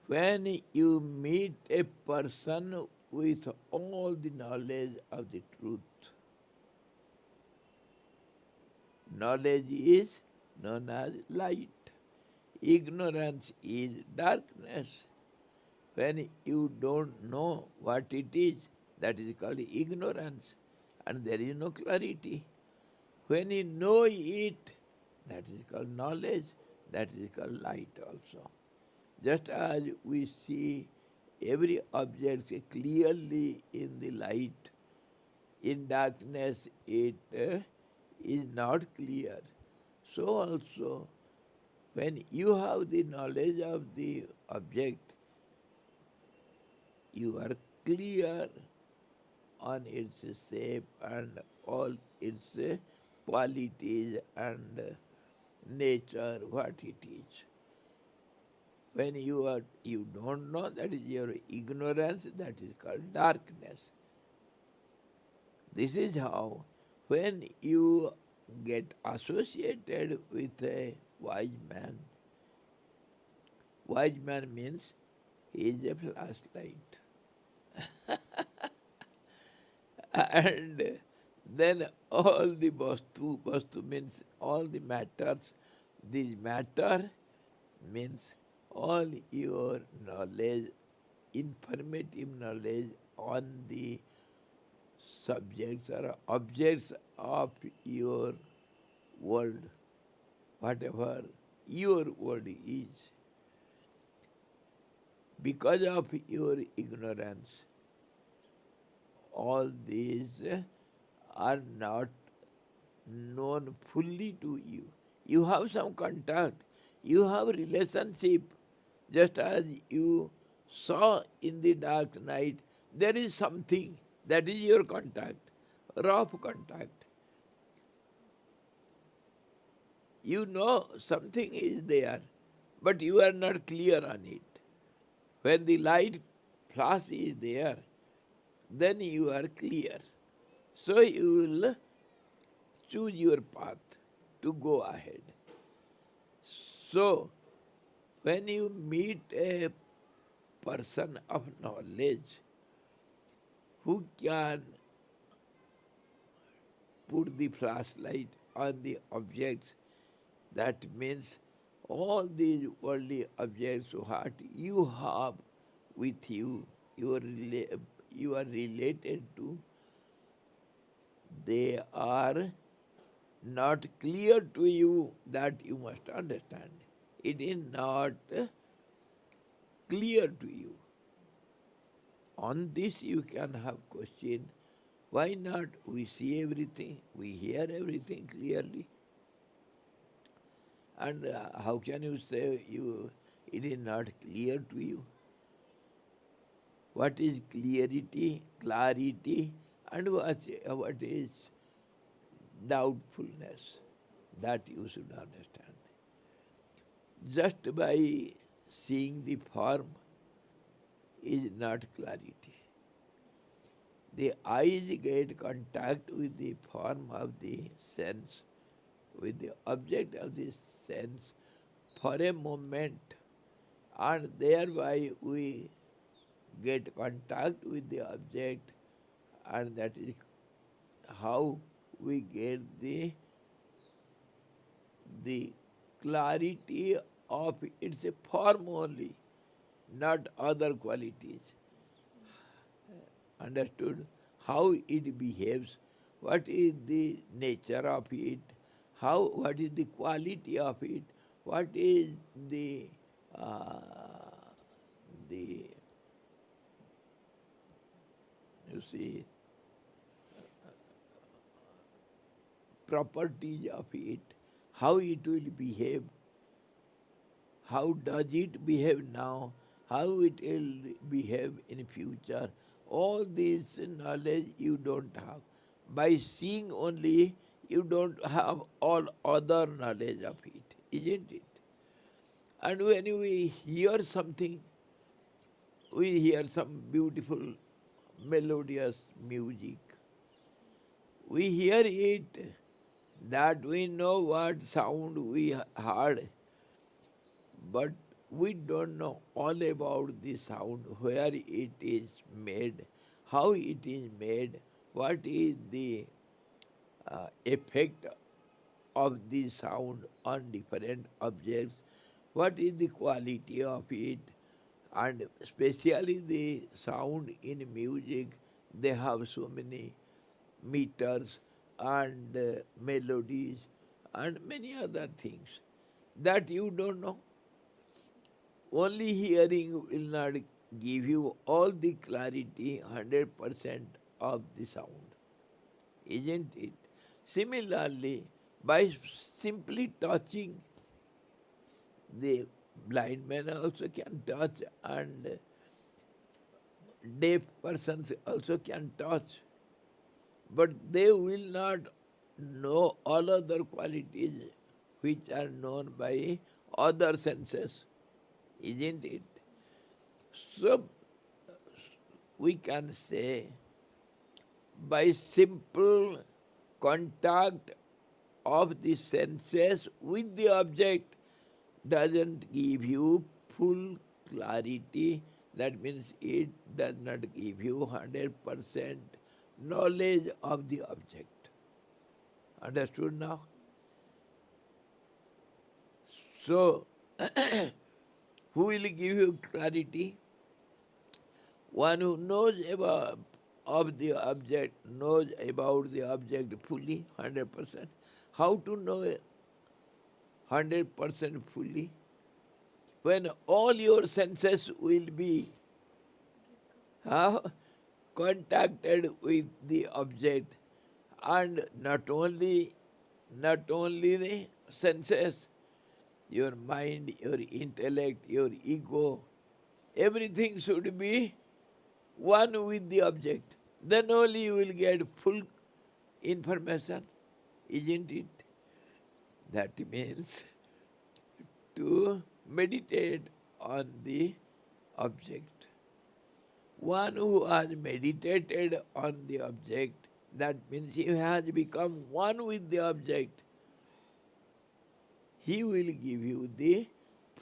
when you meet a person with all the knowledge of the truth, knowledge is known as light. Ignorance is darkness. When you don't know what it is, that is called ignorance, and there is no clarity. When you know it, that is called knowledge, that is called light also. Just as we see every object clearly in the light, in darkness it is not clear. So also, when you have the knowledge of the object, you are clear on its shape and all its qualities and nature, what it is. When you don't know, that is your ignorance, that is called darkness. This is how when you get associated with a wise man means he is a flashlight. And then all the vastu means all the matters. This matter means all your knowledge, informative knowledge on the subjects or objects of your world, whatever your world is. Because of your ignorance, all these are not known fully to you. You have some contact, you have relationship, just as you saw in the dark night, there is something that is your contact, rough contact. You know something is there, but you are not clear on it. When the light flash is there, then you are clear. So you will choose your path to go ahead. So, when you meet a person of knowledge who can put the flashlight on the objects, that means all these worldly objects what you have with you, you are related to, they are not clear to you, that you must understand. It is not clear to you. On this you can have question, why not we see everything, we hear everything clearly? And how can you say it is not clear to you? What is clarity, and what is doubtfulness? That you should understand. Just by seeing the form is not clarity. The eyes get contact with the form of the sense, with the object of the sense for a moment, and thereby we get contact with the object, and that is how we get the clarity of its form only, not other qualities. Understood? How it behaves, what is the nature of it, what is the quality of it, what is uh, the you see properties of it, how it will behave, how does it behave now, how it will behave in future. All this knowledge you don't have. By seeing only, you don't have all other knowledge of it, isn't it? And when we hear something, we hear some beautiful melodious music. We hear it, that we know what sound we heard, but we don't know all about the sound, where it is made, how it is made, what is the effect of the sound on different objects, what is the quality of it, and especially the sound in music, they have so many meters and melodies and many other things that you don't know. Only hearing will not give you all the clarity, 100% of the sound, isn't it? Similarly, by simply touching, the blind man also can touch, and deaf persons also can touch, but they will not know all other qualities which are known by other senses, isn't it? So we can say by simple contact of the senses with the object doesn't give you full clarity. That means it does not give you 100% knowledge of the object. Understood now? So, who will give you clarity? One who knows about of the object, knows about the object fully, 100%. How to know 100% fully? When all your senses will be uh, contacted with the object, and not only the senses, your mind, your intellect, your ego, everything should be one with the object. Then only you will get full information, isn't it? That means to meditate on the object. One who has meditated on the object, that means he has become one with the object. He will give you the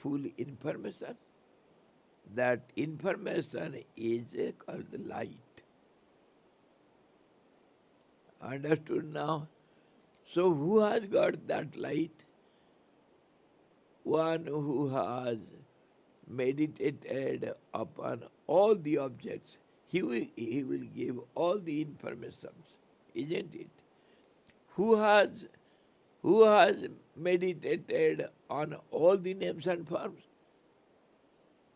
full information. That information is called light. Understood now? So who has got that light? One who has meditated upon all the objects. He will give all the informations, isn't it? Who has who has meditated on all the names and forms?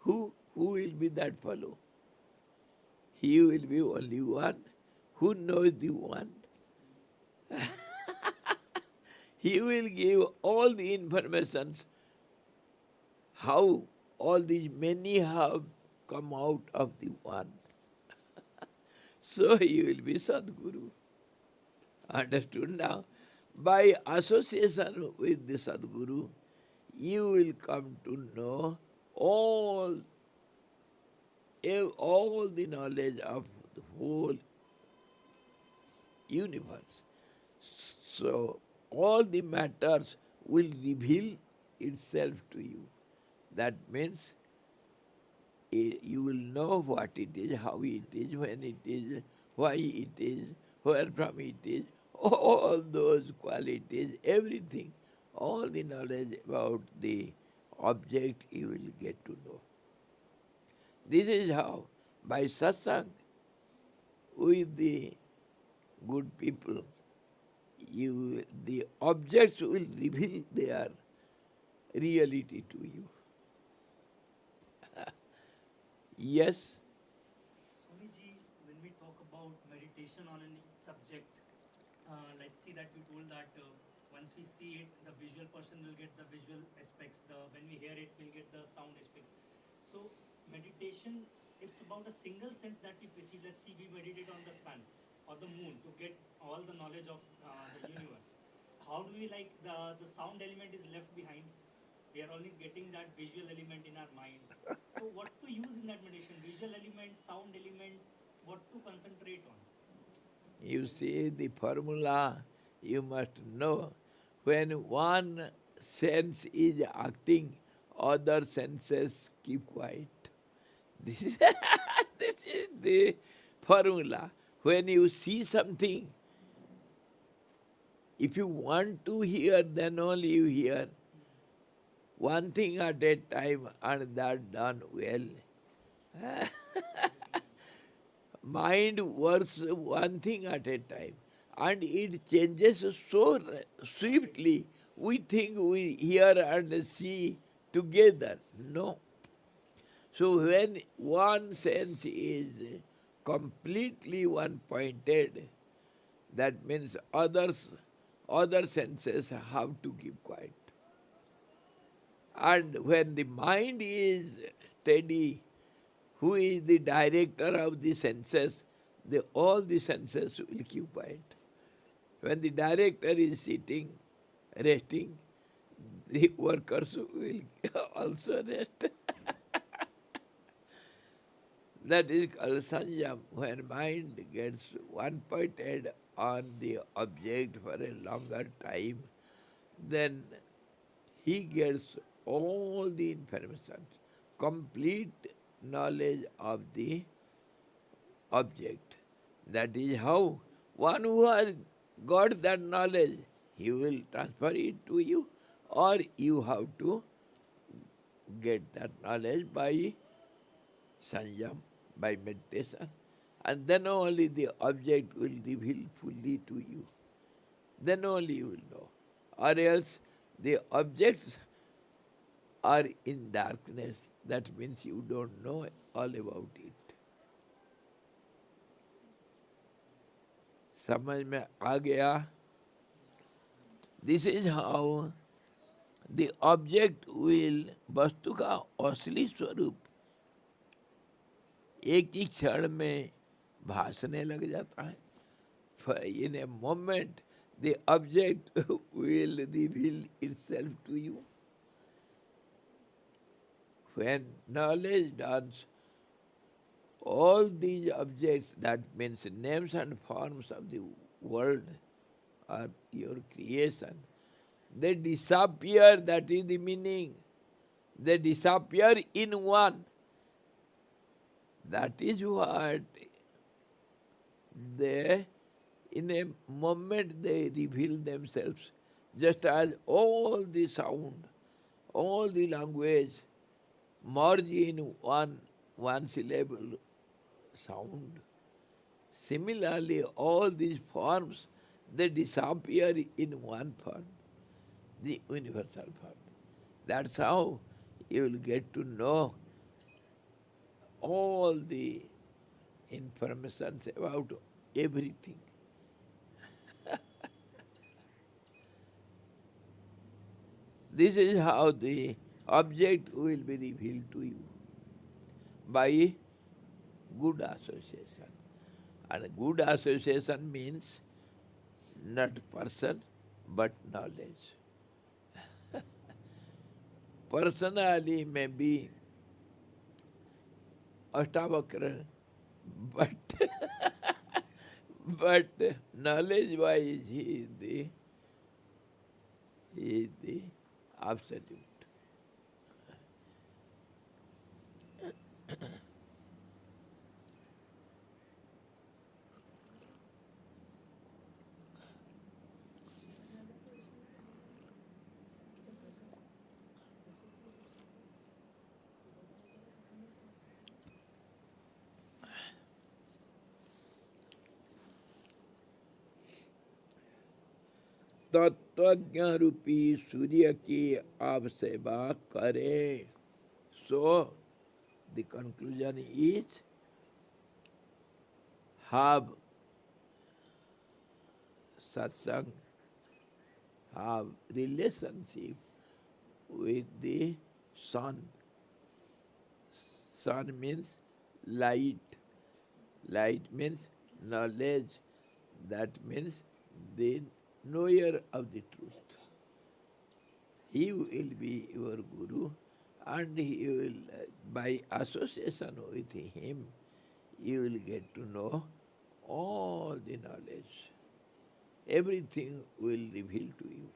Who will be that fellow? He will be only one who knows the one. He will give all the informations how all these many have come out of the one. So he will be Sadguru. Understood now? By association with the Sadguru, you will come to know all, all the knowledge of the whole universe. So all the matters will reveal itself to you. That means you will know what it is, how it is, when it is, why it is, where from it is, all those qualities, everything, all the knowledge about the object you will get to know. This is how, by satsang, with the good people, the objects will reveal their reality to you. Yes? Swamiji, when we talk about meditation on any subject, let's see that you told that once we see it, the visual person will get the visual aspects. When we hear it, we'll get the sound aspects. So meditation, it's about a single sense that we perceive. Let's see, we meditate on the sun, or the moon to get all the knowledge of the universe, how do we like the sound element is left behind? We are only getting that visual element in our mind. So what to use in that meditation? Visual element, sound element, what to concentrate on? You see the formula, you must know. When one sense is acting, other senses keep quiet. This is, this is the formula. When you see something, if you want to hear, then only you hear. One thing at a time, and that done well. Mind works one thing at a time, and it changes so swiftly. We think we hear and see together. No. So when one sense is completely one pointed, that means other senses have to keep quiet. And when the mind is steady, who is the director of the senses, all the senses will keep quiet. When the director is sitting, resting, the workers will also rest. That is called sanjam. When mind gets one pointed on the object for a longer time, then he gets all the information, complete knowledge of the object. That is how one who has got that knowledge, he will transfer it to you, or you have to get that knowledge by sanjam, by meditation, and then only the object will reveal fully to you. Then only you will know. Or else the objects are in darkness. That means you don't know all about it. समझ में आ गया? This is how the object will, वस्तु का असली स्वरूप एक ही क्षण में भासने लग जाता है. In a moment, the object will reveal itself to you. When knowledge dawns, all these objects, that means names and forms of the world or your creation, they disappear. That is the meaning. They disappear in one. That is what they, in a moment, they reveal themselves. Just as all the sound, all the language merge in one syllable sound. Similarly, all these forms, they disappear in one form, the universal form. That's how you will get to know all the information about everything. This is how the object will be revealed to you by good association. And good association means not person but knowledge. Personally maybe Ashtavakra, but but knowledge wise he is the absolute. तत्वज्ञ रूपी सूर्य की आप सेवा करें. So the conclusion is, have satsang, have relationship with the sun. Sun means light. Light means knowledge. That means the knower of the truth. He will be your guru, and he will, by association with him, you will get to know all the knowledge. Everything will reveal to you.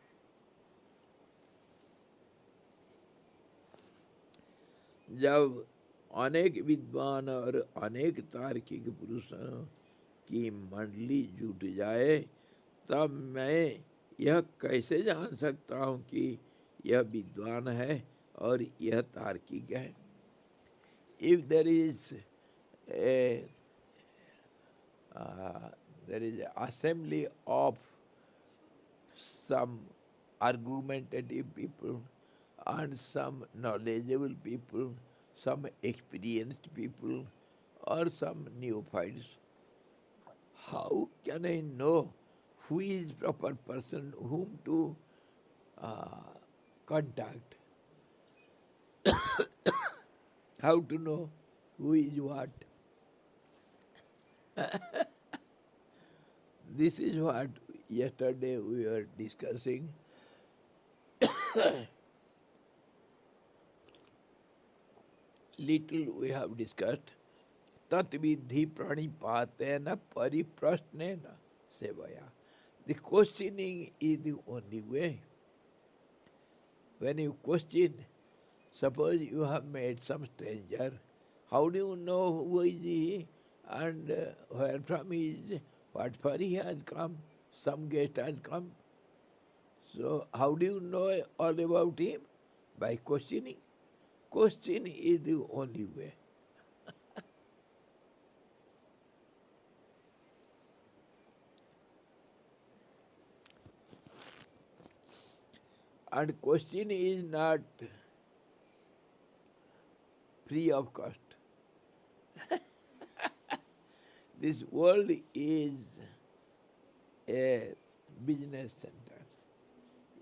जब अनेक विद्वान और अनेक तार्किक पुरुषों की मंडली जुट जाए, तब मैं यह कैसे जान सकता हूँ कि यह विद्वान है और यह तार्किक है? If there is a assembly of some argumentative people and some knowledgeable people, some experienced people, or some neophytes, how can I know who is proper person whom to contact? How to know who is what? This is what yesterday we were discussing. Little we have discussed. Tat vidhi pranipatena pariprasnena sevaya. The questioning is the only way. When you question, suppose you have met some stranger, how do you know who is he and where from he is, what for he has come? Some guest has come. So how do you know all about him? By questioning. Question is the only way. And question is not free of cost. This world is a business center.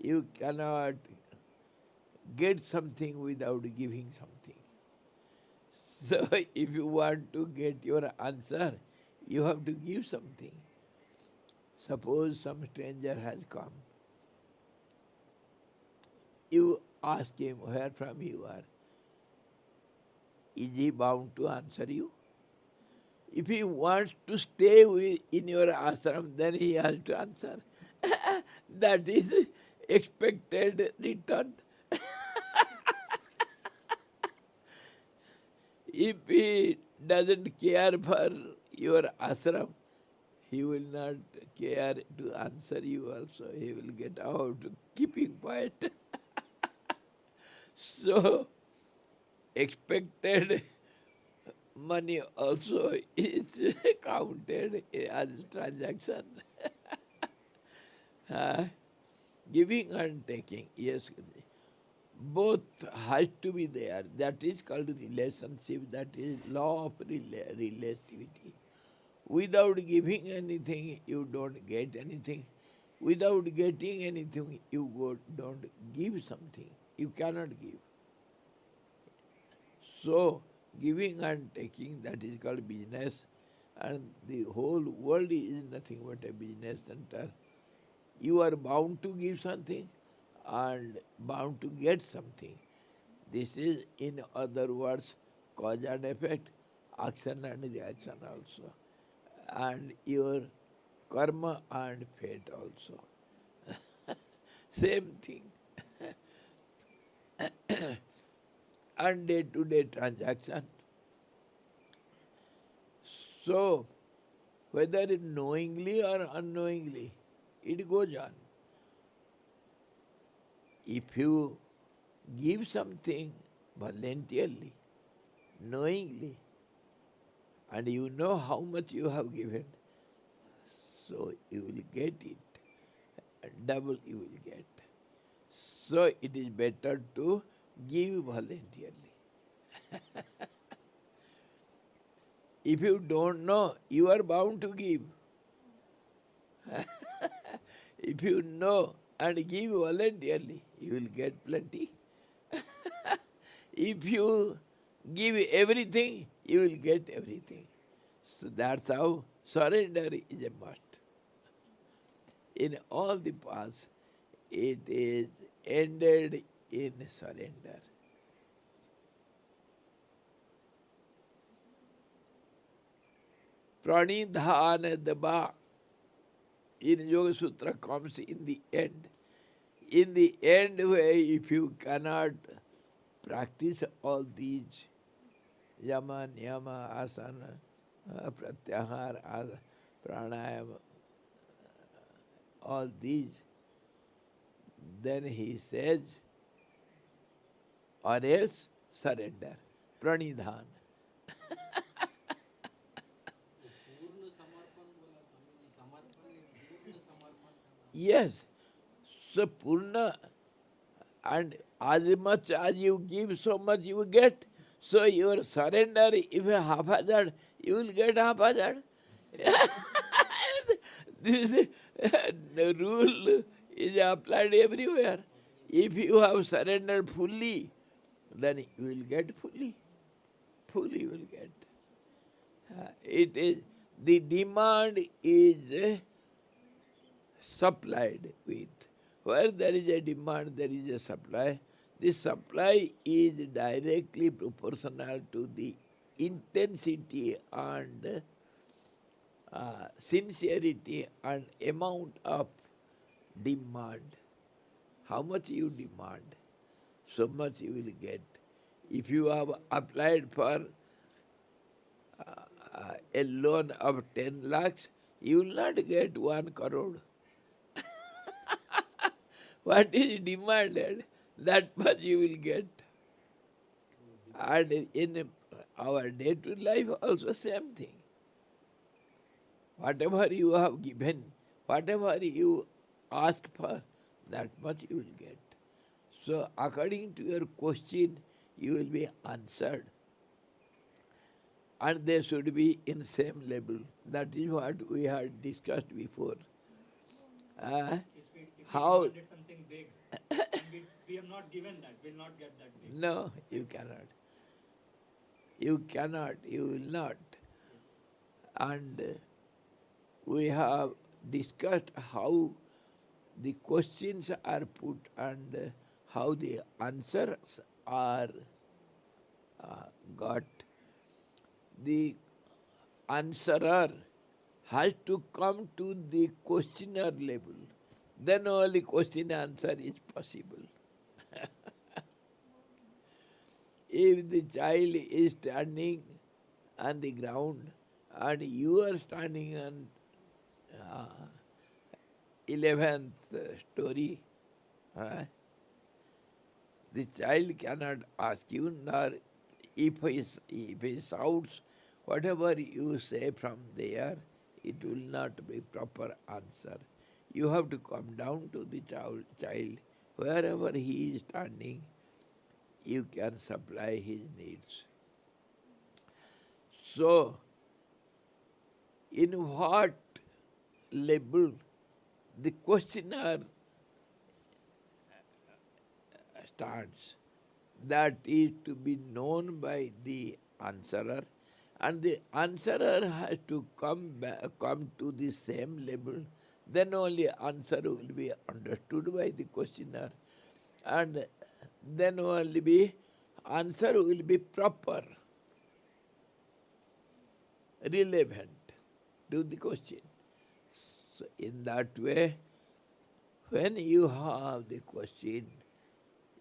You cannot get something without giving something. So if you want to get your answer, you have to give something. Suppose some stranger has come. You ask him where from you are. Is he bound to answer you? If he wants to stay in your ashram, then he has to answer. That is expected return. If he doesn't care for your ashram, he will not care to answer you also. He will get out, keeping quiet. So, expected money also is counted as transaction. Giving and taking, yes. Both has to be there. That is called relationship. That is law of relativity. Without giving anything, you don't get anything. Without getting anything, you don't give something. You cannot give. So, giving and taking, that is called business. And the whole world is nothing but a business center. You are bound to give something and bound to get something. This is, in other words, cause and effect, action and reaction also. And your karma and fate also. Same thing. And day-to-day transaction. So, whether it knowingly or unknowingly, it goes on. If you give something voluntarily, knowingly, and you know how much you have given, so you will get it, double you will get. So it is better to give voluntarily. If you don't know, you are bound to give. If you know and give voluntarily, you will get plenty. If you give everything, you will get everything. So that's how surrender is a must. in all the paths, it is ended in surrender. Pranidhana daba in Yoga Sutra comes in the end. In the end, where if you cannot practice all these yama, niyama, asana, pratyahar, pranayama, all these, then he says, or else surrender, pranidhan. पूर्ण समर्पण बोला स्वामी जी, समर्पण नहीं, पूर्ण समर्पण करना। Yes, so Purna, and as much as you give, so much you get. So your surrender, if a haphazard, you will get haphazard. This the rule is applied everywhere. If you have surrendered fully, then you will get fully. Fully you will get. It is the demand is supplied with. Where there is a demand, there is a supply. The supply is directly proportional to the intensity and sincerity and amount of demand. How much you demand, so much you will get. If you have applied for a loan of 10 lakhs, you will not get 1 crore. What is demanded, that much you will get. And in our day-to-day life also same thing. Whatever you have given, whatever you ask for, that much you will get. So according to your question, you will be answered. And they should be in same level. That is what we had discussed before. If we How? demanded something big, and we have not given that, we'll not get that big. No, you cannot. You cannot, you will not. And we have discussed how the questions are put and how the answers are got. The answerer has to come to the questioner level. Then only question answer is possible. If the child is standing on the ground and you are standing on 11th story, the child cannot ask you, nor if he shouts, whatever you say from there, it will not be proper answer. You have to come down to the child, wherever he is standing, you can supply his needs. So, in what level the questioner starts, that is to be known by the answerer, and the answerer has to come to the same level, then only answer will be understood by the questioner, and then only answer will be proper, relevant to the question. So in that way, when you have the question,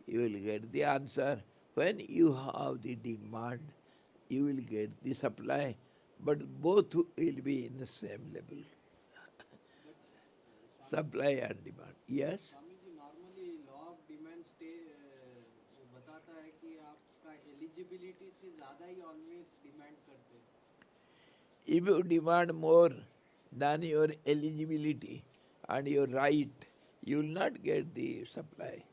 you will get the answer. When you have the demand, you will get the supply. But both will be in the same level. Supply and demand. Yes? Swami ji normally law of demand stay वो बताता है कि आपका eligibility से ज़्यादा ही always demand करते हैं। If you demand more than your eligibility and your right, you will not get the supply.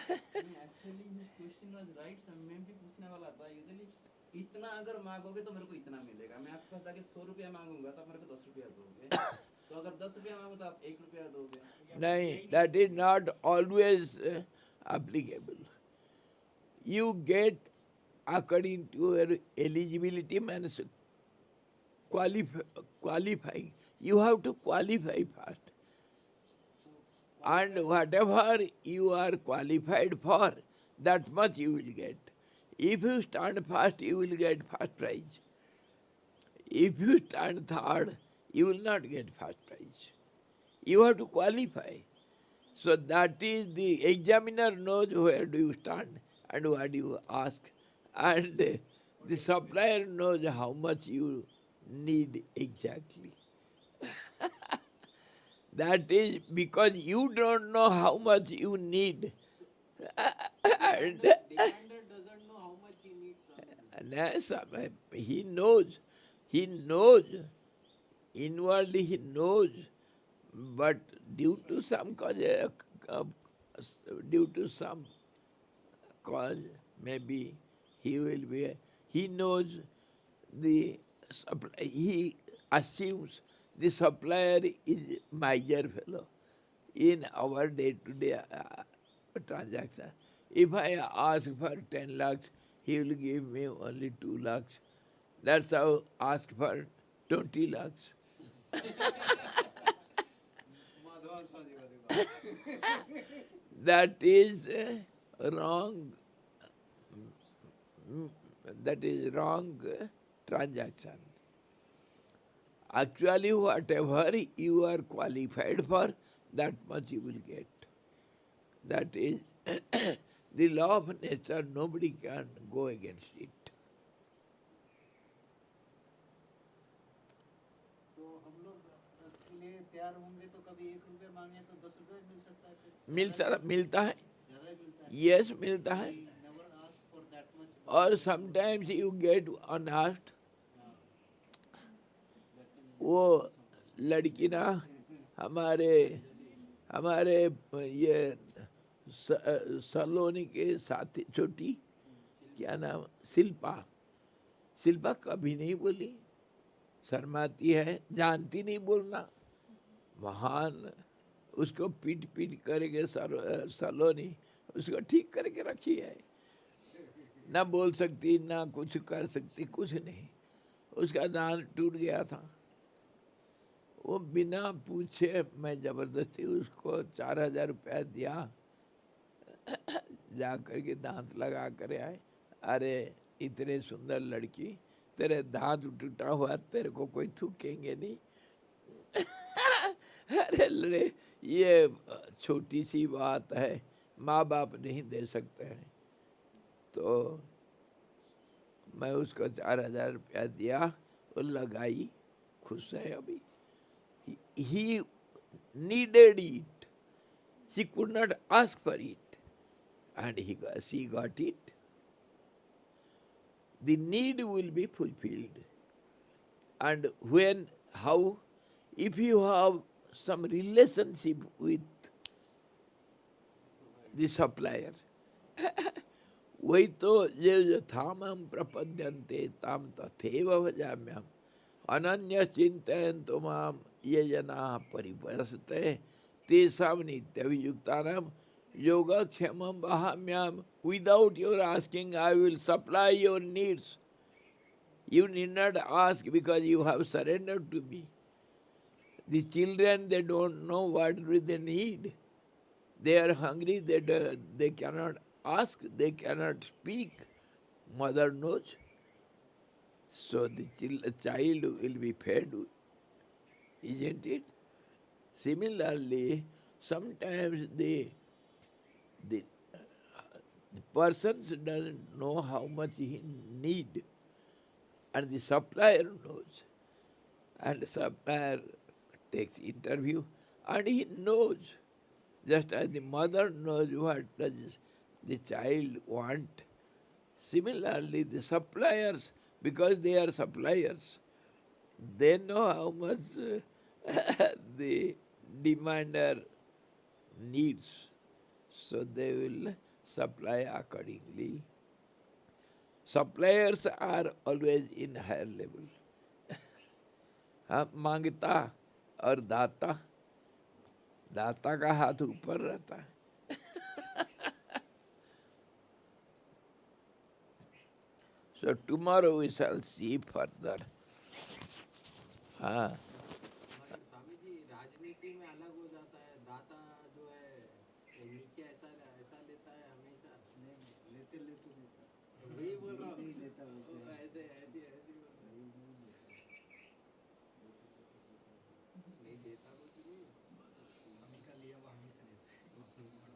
Actually his question was right, sir मैं भी पूछने वाला था। यूजुअली इतना अगर मांगोगे तो मेरे को इतना मिलेगा, मैं आपके पास जाके 100 रुपया मांगूंगा तो आप मेरे को 10 रुपया दोगे, तो अगर 10 रुपया मांगो तो आप 1 रुपया दोगे। No, that is not always applicable. You get according to your eligibility means qualifying. You have to qualify first. And whatever you are qualified for, that much you will get. If you stand first, you will get first prize. If you stand third, you will not get first prize. You have to qualify. So that is the examiner knows where do you stand and what you ask. And the supplier knows how much you need exactly. That is because you don't know how much you need. And Demander doesn't know how much he needs from yes, he knows. He knows. Inwardly he knows. But due to some cause, uh, due to some cause, maybe he will be, he knows the supply, he assumes the supplier is miser fellow in our day-to-day transaction. If I ask for 10 lakhs, he will give me only 2 lakhs. That's how ask for 20 lakhs. That is wrong. That is wrong transaction. Actually, whatever you are qualified for, that much you will get. That is the law of nature, nobody can go against it. तो हम लोग उसके लिए तैयार होंगे तो कभी 1 रुपये मांगे तो 10 रुपये मिल सकता है फिर मिलता है ज़्यादा ही मिलता है यस मिलता है We never ask for that much और sometimes you get unasked. वो लड़की ना हमारे हमारे ये सलोनी के साथी छोटी क्या नाम शिल्पा शिल्पा कभी नहीं बोली शर्माती है जानती नहीं बोलना महान उसको पीट पीट करके सलोनी उसको ठीक करके रखी है ना बोल सकती ना कुछ कर सकती कुछ नहीं उसका दांत टूट गया था वो बिना पूछे मैं जबरदस्ती उसको 4,000 रुपया दिया जा करके दांत लगा कर आए अरे इतने सुंदर लड़की तेरे दांत टूटा हुआ तेरे को कोई थूकेंगे नहीं अरे ये छोटी सी बात है माँ बाप नहीं दे सकते हैं तो मैं उसको 4,000 रुपया दिया वो लगाई खुश है अभी he needed it he could not ask for it and she got it the need will be fulfilled and when how if you have some relationship with the supplier वही तो ये यथामं प्रपद्यन्ते ताम तथैव भजाम्यहम् अनन्य चिन्तयन्तु मां ये जनाः परिपरसते तेषां नित्यभियुक्तानां योगक्षेमं वहाम्यहम् without your asking I will supply your needs. You need not ask because you have surrendered to me. The children, they don't know what they need. They are hungry, they cannot ask, they cannot speak. Mother knows. So the child will be fed, isn't it? Similarly, sometimes the person doesn't know how much he need, and the supplier knows. And the supplier takes interview, and he knows, just as the mother knows what does the child want. Similarly, the suppliers, because they are suppliers, they know how much the demander needs, so they will supply accordingly. Suppliers are always in higher level. मांगता और दाता दाता का हाथ ऊपर रहता है So tomorrow we shall see further. हाँ स्वामी जी राजनीति में अलग हो जाता है दाता जो है वही बोल रहा नहीं हूँ लेता बोलते वो हैं। ऐसे ऐसे ऐसे बोल रहा नहीं नहीं लेता, लेता तो कुछ होता है। है। नहीं देता कुछ नहीं हमी का लिया हुआ हमी से लेते हैं।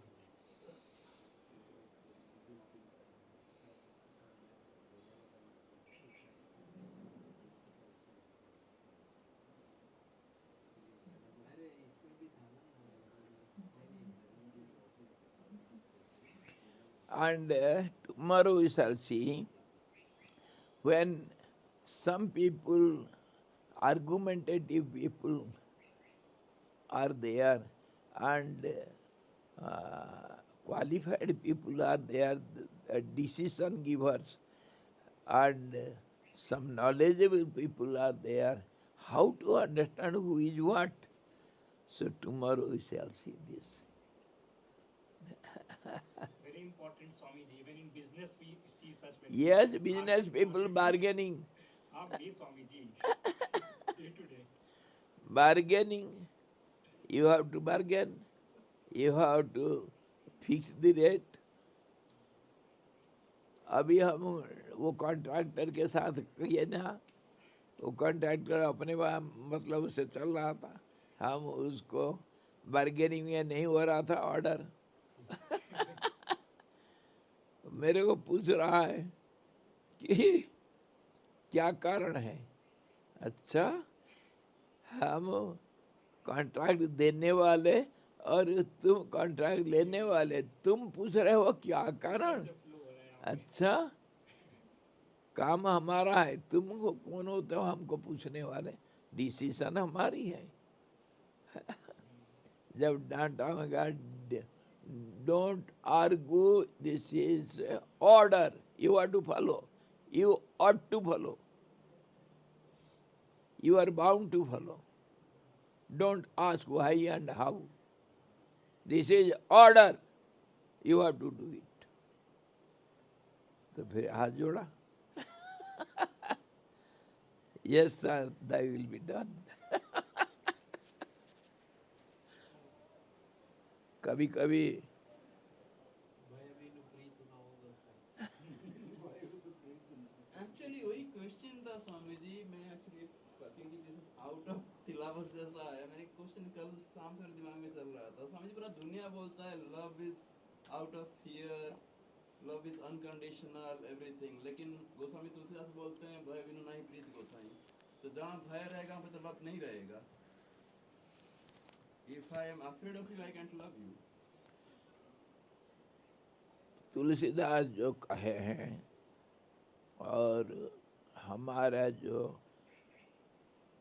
अरे इसमें भी था ना नहीं And tomorrow we shall see when some people, argumentative people are there and qualified people are there, decision givers and some knowledgeable people are there, how to understand who is what. So tomorrow we shall see this. Very important, Swamiji. Even in business, we see such many Yes, people. business people bargaining. Me, Swamiji. Day to day. Bargaining, you have to bargain, you have to fix the rate. अभी हम वो contractor के साथ किए ना, वो contractor अपने मतलब से चल रहा था, हम उसको बार्गेनिंग में नहीं हो रहा था ऑर्डर। मेरे को पूछ रहा है कि क्या कारण है। अच्छा, हम कॉन्ट्रैक्ट देने वाले और तुम कॉन्ट्रैक्ट लेने वाले, तुम पूछ रहे हो क्या कारण। अच्छा, काम हमारा है, तुम कौन होते हो हमको पूछने वाले, डिसीजन हमारी है। जब डांटा होगा, don't argue, this is order, you are to follow, you ought to follow, you are bound to follow, don't ask why and how, this is order, you have to do it. तो फिर हाथ जोड़ा, yes sir, that will be done. कभी कभी actually वही question था स्वामी जी। मैं actually क्योंकि जैसे आउट ऑफ सिलेबस जैसा है, मेरे क्वेश्चन कल शाम से दिमाग में चल रहा था। स्वामी जी, पूरा दुनिया बोलता है love is out of fear, love is unconditional everything, लेकिन गोस्वामी तुलसीदास बोलते हैं भय बिनु नहीं प्रीत गोसाई। तो जहाँ भय रहेगा वहाँ पे तो लव नहीं रहेगा। If I am afraid of you I can't love you. Tulsidas जो कहे हैं और हमारा जो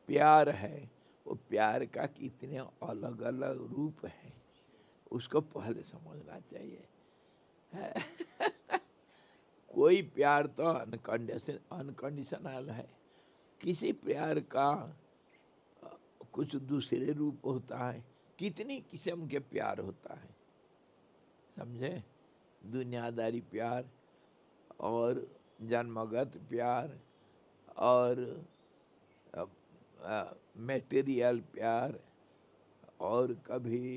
प्यार है, वो प्यार का कितने अलग अलग रूप है, उसको पहले समझना चाहिए। कोई प्यार तो अनकंडीशनल है, किसी प्यार का कुछ दूसरे रूप होता है, कितनी किस्म के प्यार होता है, समझे। दुनियादारी प्यार और जन्मगत प्यार और मेटेरियल प्यार और कभी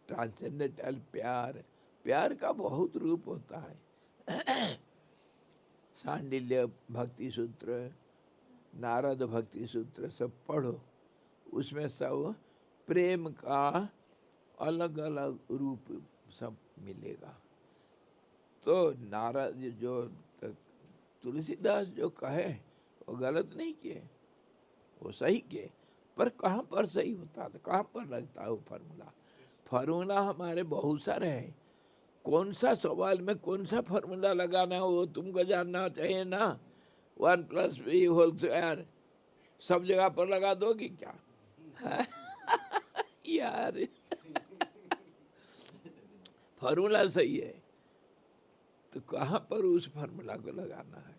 ट्रांसेंडेंटल प्यार, प्यार का बहुत रूप होता है। सांडिल्य भक्ति सूत्र, नारद भक्ति सूत्र सब पढ़ो, उसमें सब प्रेम का अलग अलग रूप सब मिलेगा। तो नारद जो तुलसीदास जो कहे वो गलत नहीं किए, वो सही किए, पर कहाँ पर सही होता है, कहाँ पर लगता है वो फार्मूला। फार्मूला हमारे बहुत सारे हैं, कौन सा सवाल में कौन सा फार्मूला लगाना है वो तुमको जानना चाहिए ना। 1+b² सब जगह पर लगा दोगी क्या? यार फार्मूला सही है तो कहाँ पर उस फार्मूला को लगाना है।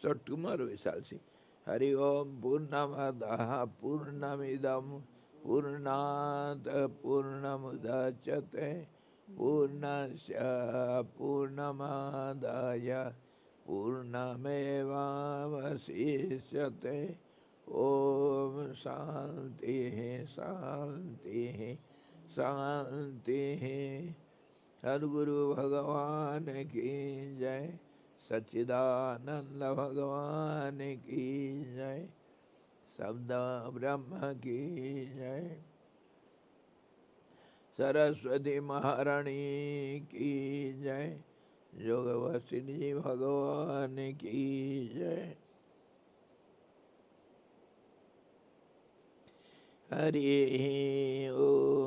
So tomorrow we shall see. Hari Om Purnamadaha Purnamidam Purnat Purnamudachyate Purnasya Purnamadaya Purnameva Vasishyate. Om Shanti Shanti Shanti. सद्गुरु भगवान की जय, सच्चिदानंद भगवान की जय, शब्द ब्रह्म की जय, सरस्वती महारानी की जय, जोग वशिष्ठ जी भगवान की जय। हरि ओम।